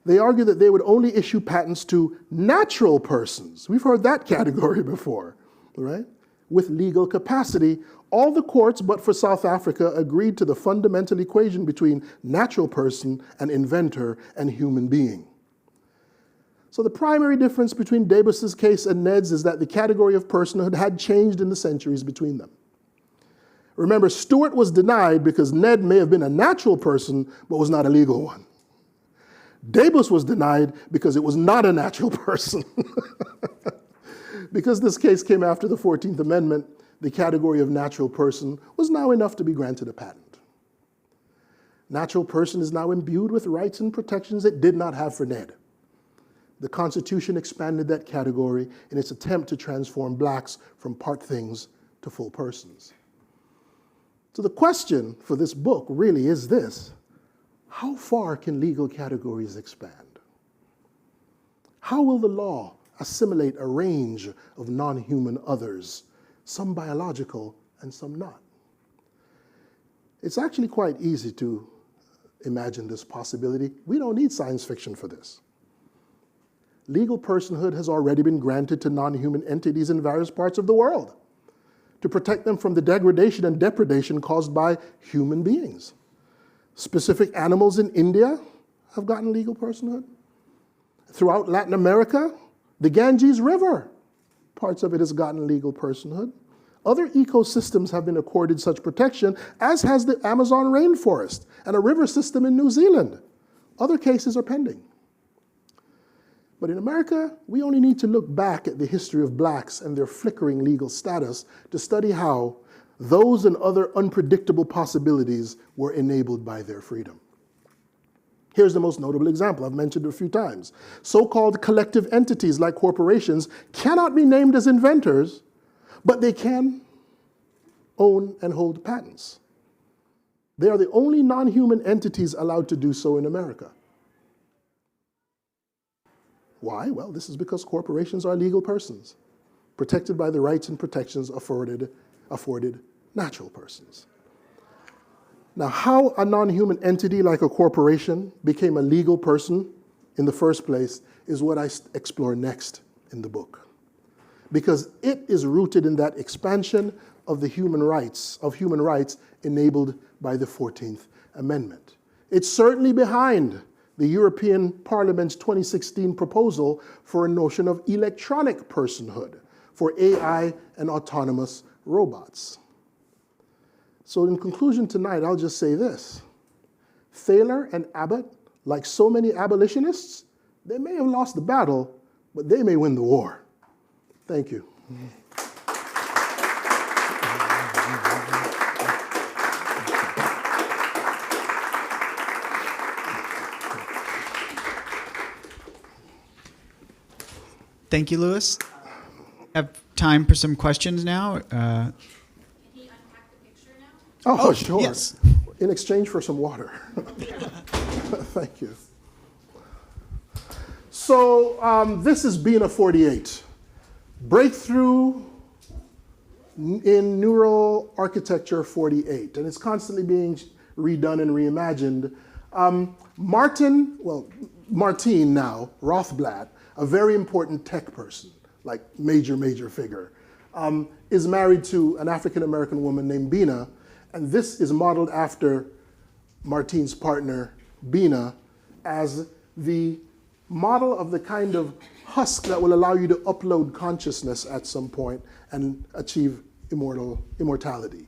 They argue that they would only issue patents to natural persons. We've heard that category before, right? With legal capacity. All the courts, but for South Africa, agreed to the fundamental equation between natural person and inventor and human being. So the primary difference between Davis's case and Ned's is that the category of personhood had changed in the centuries between them. Remember, Stewart was denied because Ned may have been a natural person, but was not a legal one. Davis was denied because it was not a natural person. Because this case came after the 14th Amendment, the category of natural person was now enough to be granted a patent. Natural person is now imbued with rights and protections it did not have for Ned. The Constitution expanded that category in its attempt to transform blacks from part things to full persons. So the question for this book really is this: how far can legal categories expand? How will the law assimilate a range of non-human others, some biological and some not? It's actually quite easy to imagine this possibility. We don't need science fiction for this. Legal personhood has already been granted to non-human entities in various parts of the world to protect them from the degradation and depredation caused by human beings. Specific animals in India have gotten legal personhood. Throughout Latin America, the Ganges River, parts of it has gotten legal personhood. Other ecosystems have been accorded such protection, as has the Amazon rainforest and a river system in New Zealand. Other cases are pending. But in America, we only need to look back at the history of blacks and their flickering legal status to study how those and other unpredictable possibilities were enabled by their freedom. Here's the most notable example. I've mentioned it a few times. So-called collective entities like corporations cannot be named as inventors, but they can own and hold patents. They are the only non-human entities allowed to do so in America. Why? Well, this is because corporations are legal persons, protected by the rights and protections afforded natural persons. Now, how a non-human entity like a corporation became a legal person in the first place is what I explore next in the book, because it is rooted in that expansion of the human rights enabled by the 14th Amendment. It's certainly behind the European Parliament's 2016 proposal for a notion of electronic personhood for AI and autonomous robots. So in conclusion tonight, I'll just say this. Thaler and Abbott, like so many abolitionists, they may have lost the battle, but they may win the war. Thank you. Thank you, Louis. Have time for some questions now. Can he unpack the picture now? Oh, sure. Yes. In exchange for some water. Thank you. So this is Bina 48. Breakthrough in Neural Architecture 48. And it's constantly being redone and reimagined. Martin now, Rothblatt, a very important tech person, like major figure, is married to an African-American woman named Bina, and this is modeled after Martin's partner, Bina, as the model of the kind of husk that will allow you to upload consciousness at some point and achieve immortality.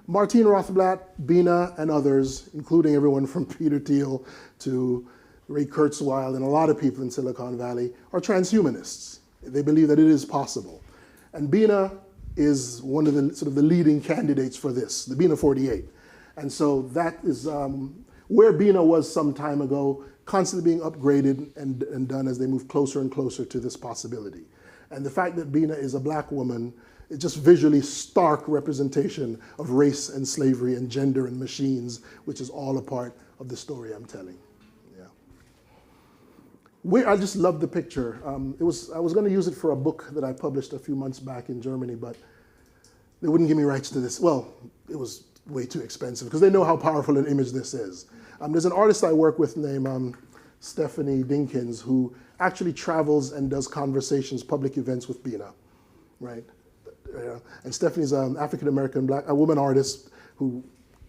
Martin Rothblatt, Bina, and others, including everyone from Peter Thiel to Ray Kurzweil and a lot of people in Silicon Valley, are transhumanists. They believe that it is possible. And Bina is one of the sort of the leading candidates for this, the Bina 48. And so that is where Bina was some time ago, constantly being upgraded and done as they move closer and closer to this possibility. And the fact that Bina is a black woman, it's just visually stark representation of race and slavery and gender and machines, which is all a part of the story I'm telling. I just love the picture. I was going to use it for a book that I published a few months back in Germany, but they wouldn't give me rights to this. Well, it was way too expensive because they know how powerful an image this is. There's an artist I work with named Stephanie Dinkins who actually travels and does conversations, public events with Bina, right? And Stephanie's an African-American a woman artist who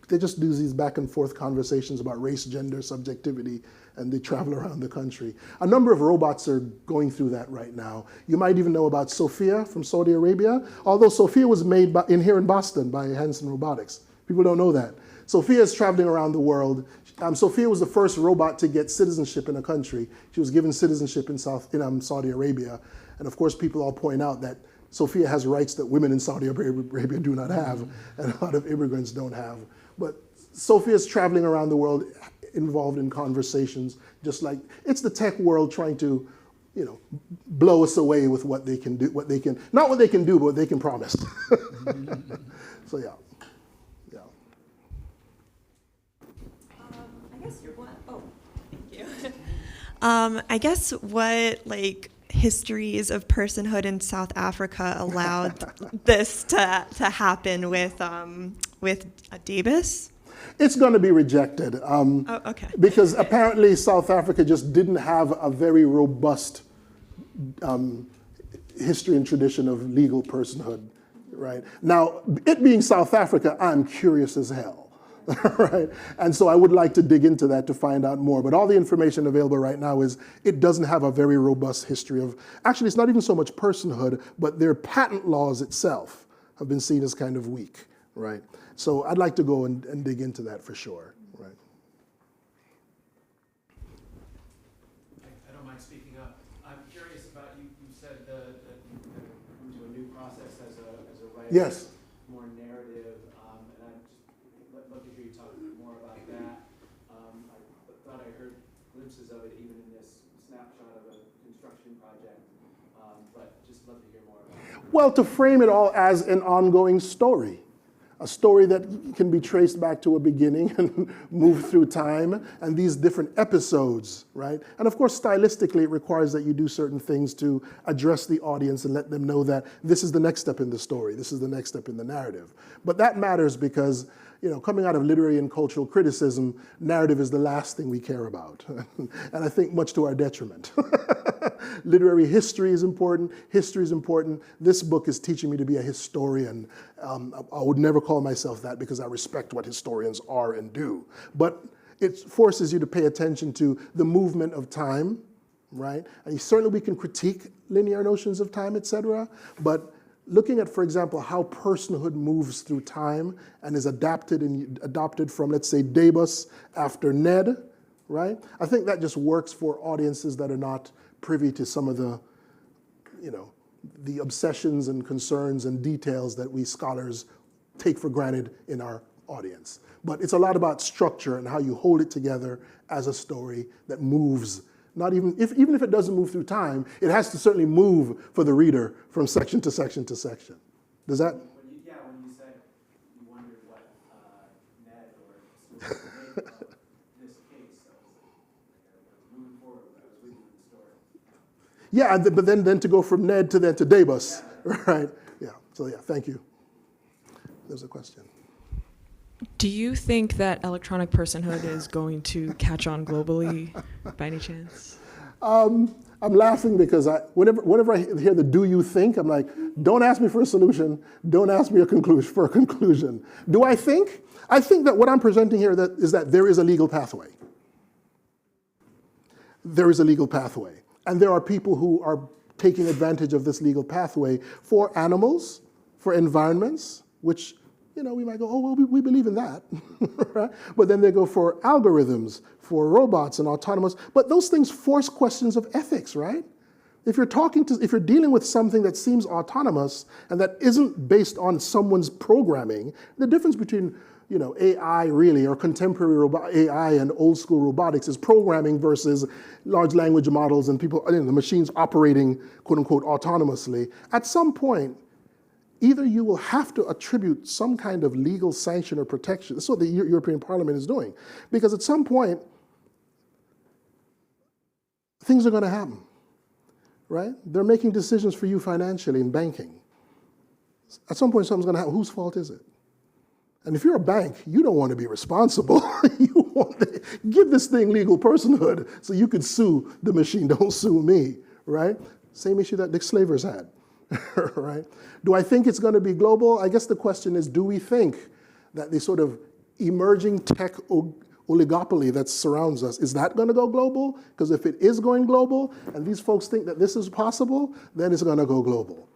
they just do these back and forth conversations about race, gender, subjectivity, and they travel around the country. A number of robots are going through that right now. You might even know about Sophia from Saudi Arabia, although Sophia was made here in Boston by Hanson Robotics. People don't know that. Sophia is traveling around the world. Sophia was the first robot to get citizenship in a country. She was given citizenship in Saudi Arabia. And of course, people all point out that Sophia has rights that women in Saudi Arabia do not have, and a lot of immigrants don't have. But Sophia's traveling around the world involved in conversations, just like it's the tech world trying to, blow us away with what they can do, not what they can do, but what they can promise. So yeah. I guess you're one. Oh, thank you. I guess what histories of personhood in South Africa allowed this to happen with Davis? It's going to be rejected. Oh, okay. Because apparently South Africa just didn't have a very robust history and tradition of legal personhood, right? Now, it being South Africa, I'm curious as hell, right? And so I would like to dig into that to find out more. But all the information available right now is it doesn't have a very robust history of, actually it's not even so much personhood, but their patent laws itself have been seen as kind of weak, right? So I'd like to go and dig into that for sure, right? I don't mind speaking up. I'm curious about, you said that you come to a new process as a writer. Yes. More narrative, and I'd love to hear you talk more about that. I thought I heard glimpses of it even in this snapshot of a construction project, but just love to hear more about it. Well, to frame it all as an ongoing story. A story that can be traced back to a beginning and move through time, and these different episodes, right? And of course, stylistically, it requires that you do certain things to address the audience and let them know that this is the next step in the story, this is the next step in the narrative. But that matters because, coming out of literary and cultural criticism, narrative is the last thing we care about. And I think much to our detriment. Literary history is important, history is important. This book is teaching me to be a historian. I would never call myself that because I respect what historians are and do. But it forces you to pay attention to the movement of time, right? And certainly we can critique linear notions of time, etc. But looking at, for example, how personhood moves through time and is adopted from, let's say, Davis after Ned, right? I think that just works for audiences that are not privy to some of the, the obsessions and concerns and details that we scholars take for granted in our audience. But it's a lot about structure and how you hold it together as a story that moves. Even if it doesn't move through time, it has to certainly move for the reader from section to section to section. Does that? When you said you wondered what Ned or Stuart would make of this case, I was moving forward, I was reading the story. Yeah, but then to go from Ned to Davis, right? Yeah, so yeah, thank you. There's a question. Do you think that electronic personhood is going to catch on globally by any chance? I'm laughing because whenever I hear the "do you think," I'm like, don't ask me for a solution, don't ask me for a conclusion. Do I think? I think that what I'm presenting here is that there is a legal pathway. There is a legal pathway. And there are people who are taking advantage of this legal pathway for animals, for environments, which we might go, oh, well, we believe in that, right? But then they go for algorithms, for robots and autonomous, but those things force questions of ethics, right? If you're dealing with something that seems autonomous and that isn't based on someone's programming, the difference between, AI really, or contemporary AI and old school robotics is programming versus large language models and people, the machines operating, quote unquote, autonomously. At some point, either you will have to attribute some kind of legal sanction or protection. That's what the European Parliament is doing. Because at some point, things are going to happen, right? They're making decisions for you financially in banking. At some point, something's going to happen. Whose fault is it? And if you're a bank, you don't want to be responsible. You want to give this thing legal personhood so you could sue the machine. Don't sue me, right? Same issue that the slavers had. Right? Do I think it's going to be global? I guess the question is, do we think that the sort of emerging tech oligopoly that surrounds us, is that going to go global? Because if it is going global, and these folks think that this is possible, then it's going to go global.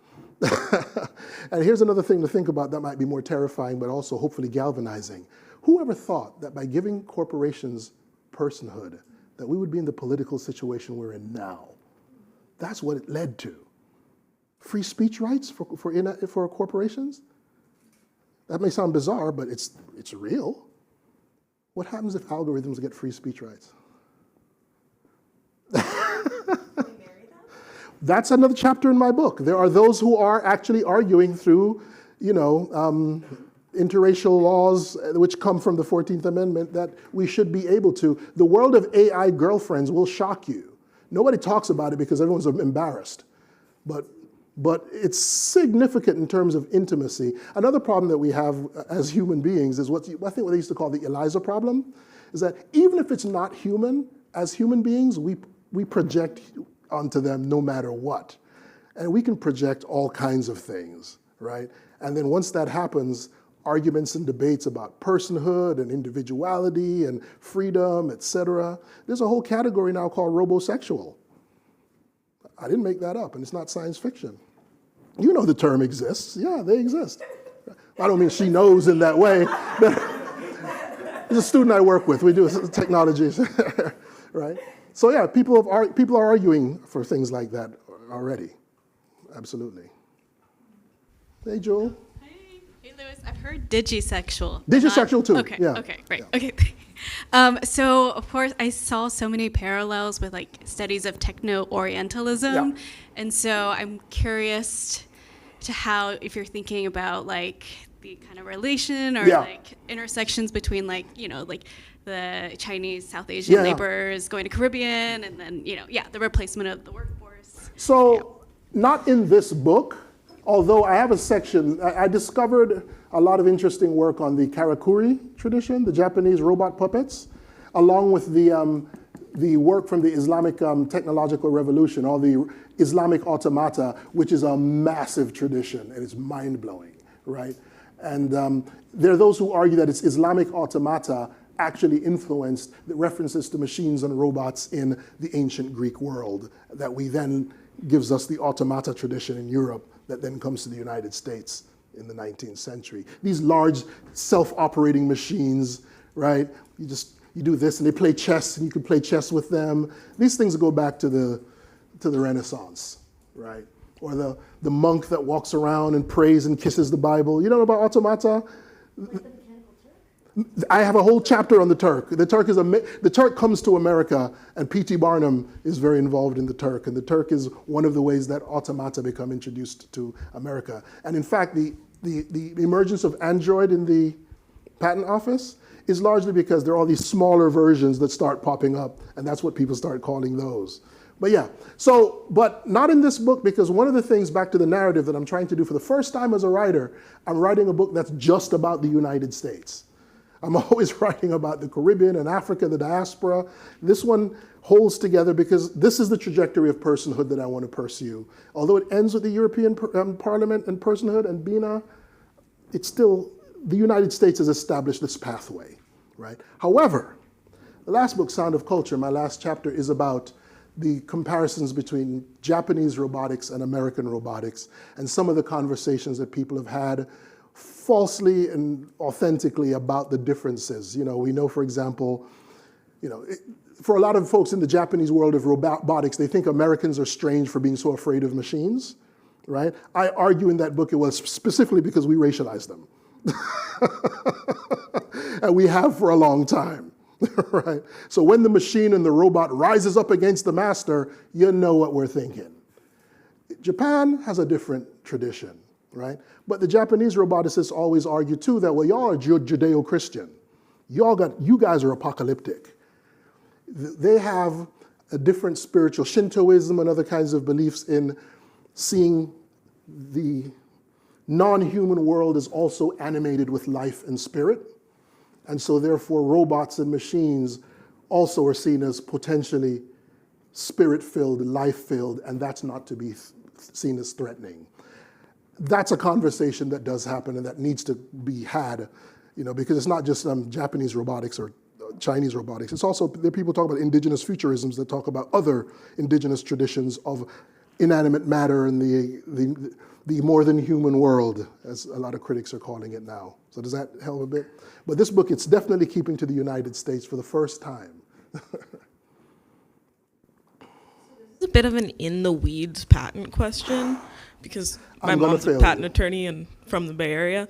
And here's another thing to think about that might be more terrifying, but also hopefully galvanizing. Whoever thought that by giving corporations personhood, that we would be in the political situation we're in now? That's what it led to. Free speech rights for corporations? That may sound bizarre, but it's real. What happens if algorithms get free speech rights? That's another chapter in my book. There are those who are actually arguing through, interracial laws which come from the 14th Amendment that we should be able to. The world of AI girlfriends will shock you. Nobody talks about it because everyone's embarrassed. But it's significant in terms of intimacy. Another problem that we have as human beings is I think what they used to call the Eliza problem, is that even if it's not human, as human beings, we project onto them no matter what. And we can project all kinds of things, right? And then once that happens, arguments and debates about personhood and individuality and freedom, etc. There's a whole category now called robosexual. I didn't make that up, and it's not science fiction. You know the term exists. Yeah, they exist. I don't mean she knows in that way. There's a student I work with. We do technology, right? So yeah, people are arguing for things like that already. Absolutely. Hey, Joel. Hey, Louis, I've heard digisexual. Digisexual too. Okay. Yeah. Okay. Great. Yeah. Okay. So of course I saw so many parallels with like studies of techno-orientalism, Yeah. and so I'm curious to how, if you're thinking about like the kind of relation or Yeah. like intersections between like the Chinese South Asian Yeah, yeah. laborers going to Caribbean, and then the replacement of the workforce. So, not in this book, although I have a section. I discovered a lot of interesting work on the karakuri tradition, the Japanese robot puppets, along with the work from the Islamic technological revolution, or the Islamic automata, which is a massive tradition, and it's mind-blowing, right? And there are those who argue that it's Islamic automata actually influenced the references to machines and robots in the ancient Greek world that we then gives us the automata tradition in Europe that then comes to the United States in the 19th century. These large self-operating machines, right? You do this and they play chess and you can play chess with them. These things go back to the Renaissance, right? Or the monk that walks around and prays and kisses the Bible. You know about automata? I have a whole chapter on the Turk. The Turk comes to America, and P.T. Barnum is very involved in the Turk, and the Turk is one of the ways that automata become introduced to America. And in fact, the emergence of Android in the patent office is largely because there are all these smaller versions that start popping up, and that's what people start calling those. But yeah, but not in this book, because one of the things, back to the narrative, that I'm trying to do for the first time as a writer, I'm writing a book that's just about the United States. I'm always writing about the Caribbean and Africa, the diaspora. This one holds together because this is the trajectory of personhood that I want to pursue. Although it ends with the European Parliament and personhood and BINA, it's still, the United States has established this pathway, right? However, the last book, Sound of Culture, my last chapter, is about the comparisons between Japanese robotics and American robotics, and some of the conversations that people have had falsely and authentically about the differences. We know, for example, for a lot of folks in the Japanese world of robotics, they think Americans are strange for being so afraid of machines, right? I argue in that book it was specifically because we racialized them. And we have for a long time, right? So when the machine and the robot rises up against the master, you know what we're thinking. Japan has a different tradition, right? But the Japanese roboticists always argue too that, well, y'all are Judeo-Christian. You guys are apocalyptic. They have a different spiritual Shintoism and other kinds of beliefs in seeing the non-human world as also animated with life and spirit. And so therefore robots and machines also are seen as potentially spirit-filled, life-filled, and that's not to be seen as threatening. That's a conversation that does happen and that needs to be had, because it's not just Japanese robotics or Chinese robotics. It's also, there are people talk about indigenous futurisms that talk about other indigenous traditions of inanimate matter and the more than human world, as a lot of critics are calling it now. So does that help a bit? But this book, it's definitely keeping to the United States for the first time. This is a bit of an in the weeds patent question because my I'm gonna mom's a fail patent you. attorney and from the Bay Area.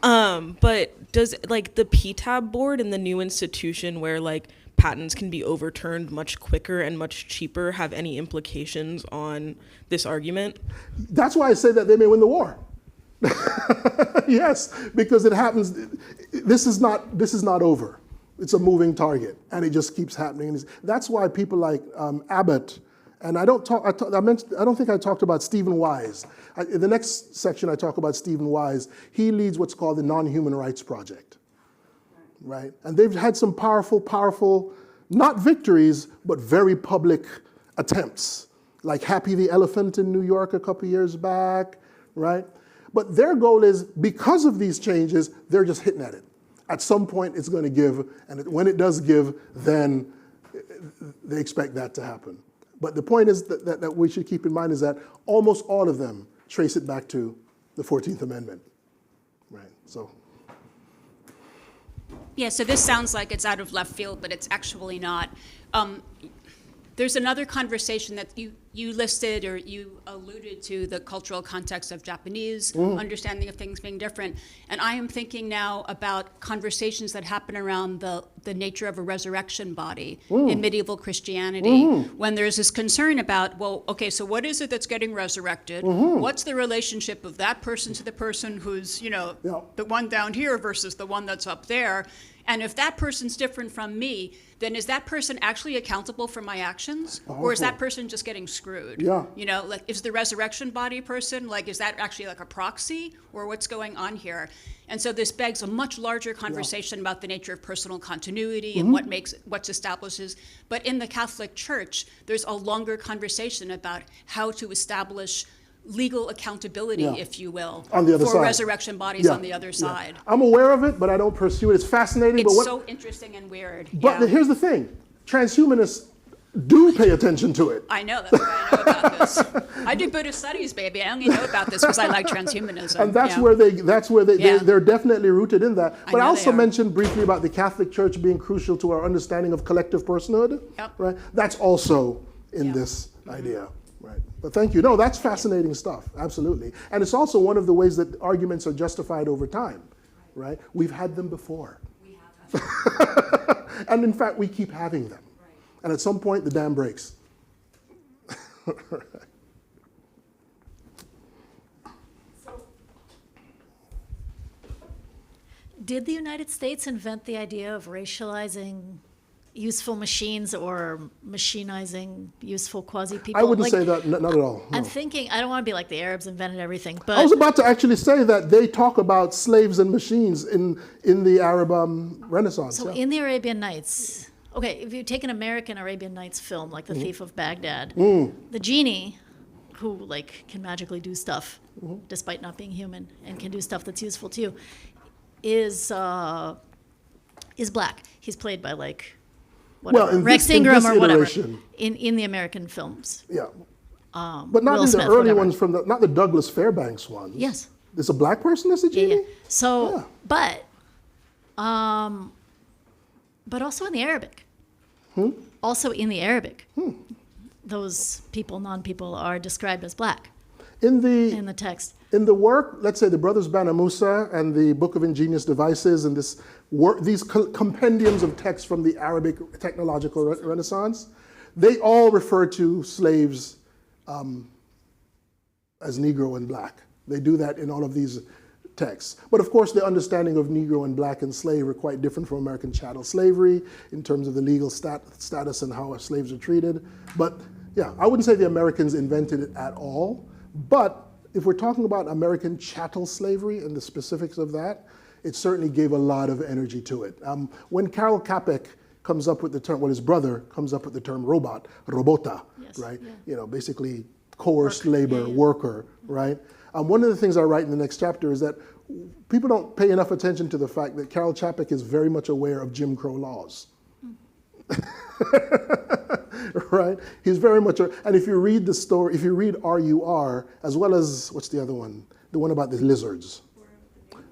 But does like the PTAB board in the new institution where like patents can be overturned much quicker and much cheaper have any implications on this argument? That's why I say that they may win the war. Yes, because it happens. This is not over. It's a moving target, and it just keeps happening. That's why people like Abbott, and I don't think I talked about Stephen Wise. In the next section, I talk about Stephen Wise. He leads what's called the Non-Human Rights Project, right? And they've had some powerful, not victories, but very public attempts, like Happy the Elephant in New York a couple years back, right? But their goal is, because of these changes, they're just hitting at it. At some point, it's going to give, and when it does give, then they expect that to happen. But the point is that we should keep in mind is that almost all of them trace it back to the 14th Amendment, right? So. Yeah, so this sounds like it's out of left field, but it's actually not. There's another conversation that you listed or you alluded to, the cultural context of Japanese understanding of things being different. And I am thinking now about conversations that happen around the nature of a resurrection body in medieval Christianity, when there's this concern about, well, okay, so what is it that's getting resurrected? What's the relationship of that person to the person who's, the one down here versus the one that's up there? And if that person's different from me, then is that person actually accountable for my actions? Or is that person just getting screwed? Yeah. Like, is the resurrection body person, like, is that actually like a proxy? Or what's going on here? And so this begs a much larger conversation about the nature of personal continuity and what establishes. But in the Catholic Church, there's a longer conversation about how to establish legal accountability, if you will, on the other for side. Resurrection bodies on the other side. I'm aware of it, but I don't pursue it. It's fascinating. It's so interesting and weird. But here's the thing. Transhumanists do pay attention to it. I know, that's why I know about this. I do Buddhist studies, baby. I only know about this because I like transhumanism. And that's where they're definitely rooted in that. But I also mentioned briefly about the Catholic Church being crucial to our understanding of collective personhood. Right? That's also in this idea. Right. But thank you. No, that's fascinating stuff. Absolutely. And it's also one of the ways that arguments are justified over time. Right? We've had them before. We have had them. And in fact, we keep having them. Right. And at some point, the dam breaks. Did the United States invent the idea of racializing useful machines or machinizing useful quasi-people? I wouldn't say that, not at all. No. I'm thinking, I don't want to be like the Arabs invented everything, but... I was about to actually say that they talk about slaves and machines in the Arab Renaissance. So in the Arabian Nights, okay, if you take an American Arabian Nights film, like The Thief of Baghdad, the genie, who can magically do stuff, despite not being human, and can do stuff that's useful to you, is black. He's played by Rex Ingram or whatever in the American films. Yeah, but not Will in Smith, the early whatever. ones not the Douglas Fairbanks ones. Yes, it's a black person that's a genie. Yeah. So, but also in the Arabic. Also in the Arabic, those people, non-people, are described as black in the text. In the work, let's say the Brothers Bana Musa and the Book of Ingenious Devices and these compendiums of text from the Arabic technological Renaissance, they all refer to slaves as Negro and black. They do that in all of these texts. But of course, the understanding of Negro and black and slave are quite different from American chattel slavery in terms of the legal status and how slaves are treated. But yeah, I wouldn't say the Americans invented it at all. But if we're talking about American chattel slavery and the specifics of that, it certainly gave a lot of energy to it. When Karel Capek comes up with the term, his brother comes up with the term robota, right? Yeah. Basically coerced labor, worker, right? One of the things I write in the next chapter is that people don't pay enough attention to the fact that Karel Capek is very much aware of Jim Crow laws. Right? He's very much, and if you read the story, if you read R.U.R., as well as, what's the other one? The one about the lizards.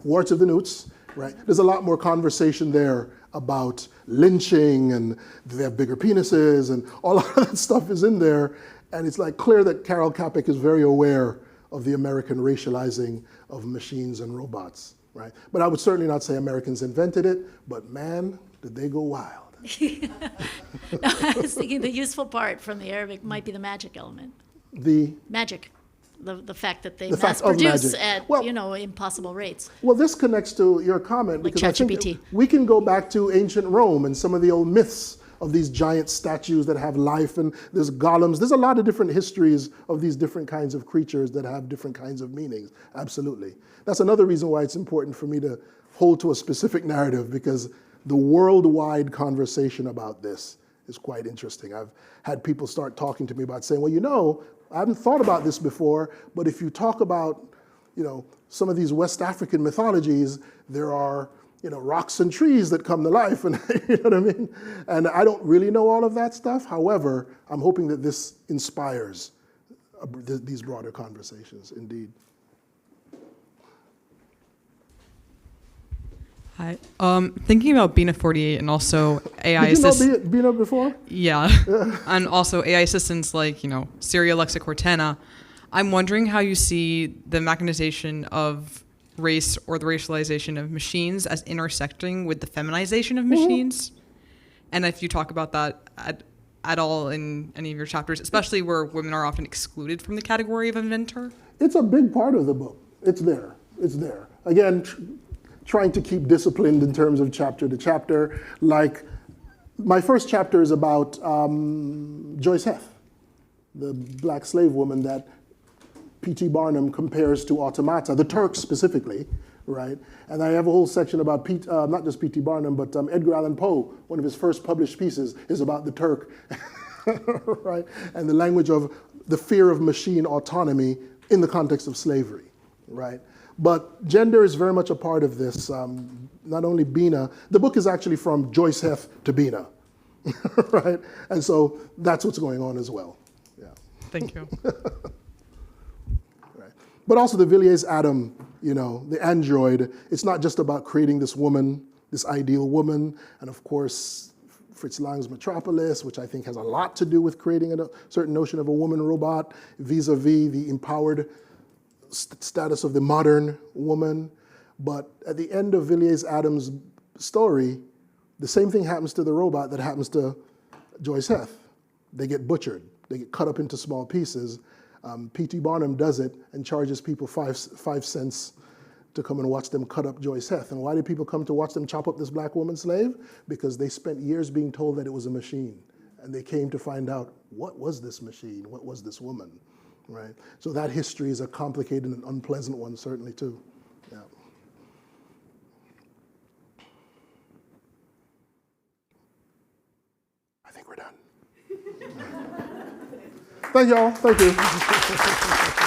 Warts of the Newts, right? There's a lot more conversation there about lynching and do they have bigger penises and all of that stuff is in there. And it's like clear that Carol Capek is very aware of the American racializing of machines and robots, right? But I would certainly not say Americans invented it, but man, did they go wild. No, I was thinking the useful part from the Arabic might be the magic element. The Magic. The fact that they The mass fact of produce magic. at, Well- impossible rates. Well, this connects to your comment Like because I think ChatGPT. we can go back to ancient Rome and some of the old myths of these giant statues that have life, and there's golems. There's a lot of different histories of these different kinds of creatures that have different kinds of meanings. Absolutely. That's another reason why it's important for me to hold to a specific narrative, because the worldwide conversation about this is quite interesting. I've had people start talking to me about saying, well, I haven't thought about this before, but if you talk about, some of these West African mythologies, there are, rocks and trees that come to life, and you know what I mean? And I don't really know all of that stuff. However, I'm hoping that this inspires these broader conversations, indeed. Hi. Thinking about Bina 48 and also AI Did you know assistants. Bina before? Yeah. And also AI assistants like, Siri, Alexa, Cortana. I'm wondering how you see the mechanization of race or the racialization of machines as intersecting with the feminization of machines. And if you talk about that at all in any of your chapters, especially where women are often excluded from the category of inventor. It's a big part of the book. It's there. Again, trying to keep disciplined in terms of chapter to chapter. Like, my first chapter is about Joyce Heth, the black slave woman that P.T. Barnum compares to automata, the Turks specifically, right? And I have a whole section about not just P.T. Barnum, but Edgar Allan Poe. One of his first published pieces is about the Turk, right? And the language of the fear of machine autonomy in the context of slavery, right? But gender is very much a part of this. Not only Bina, the book is actually from Joyce Heth to Bina, right? And so that's what's going on as well. Yeah. Thank you. Right. But also the Villiers-Adam, the android, it's not just about creating this woman, this ideal woman, and of course, Fritz Lang's Metropolis, which I think has a lot to do with creating a certain notion of a woman robot vis-a-vis the empowered status of the modern woman. But at the end of Villiers-Adam's story, the same thing happens to the robot that happens to Joyce Heth. They get butchered. They get cut up into small pieces. P.T. Barnum does it and charges people 5 cents to come and watch them cut up Joyce Heth. And why did people come to watch them chop up this black woman slave? Because they spent years being told that it was a machine. And they came to find out, what was this machine? What was this woman? Right? So that history is a complicated and unpleasant one, certainly, too. Yeah. I think we're done. Thank y'all. Thank you.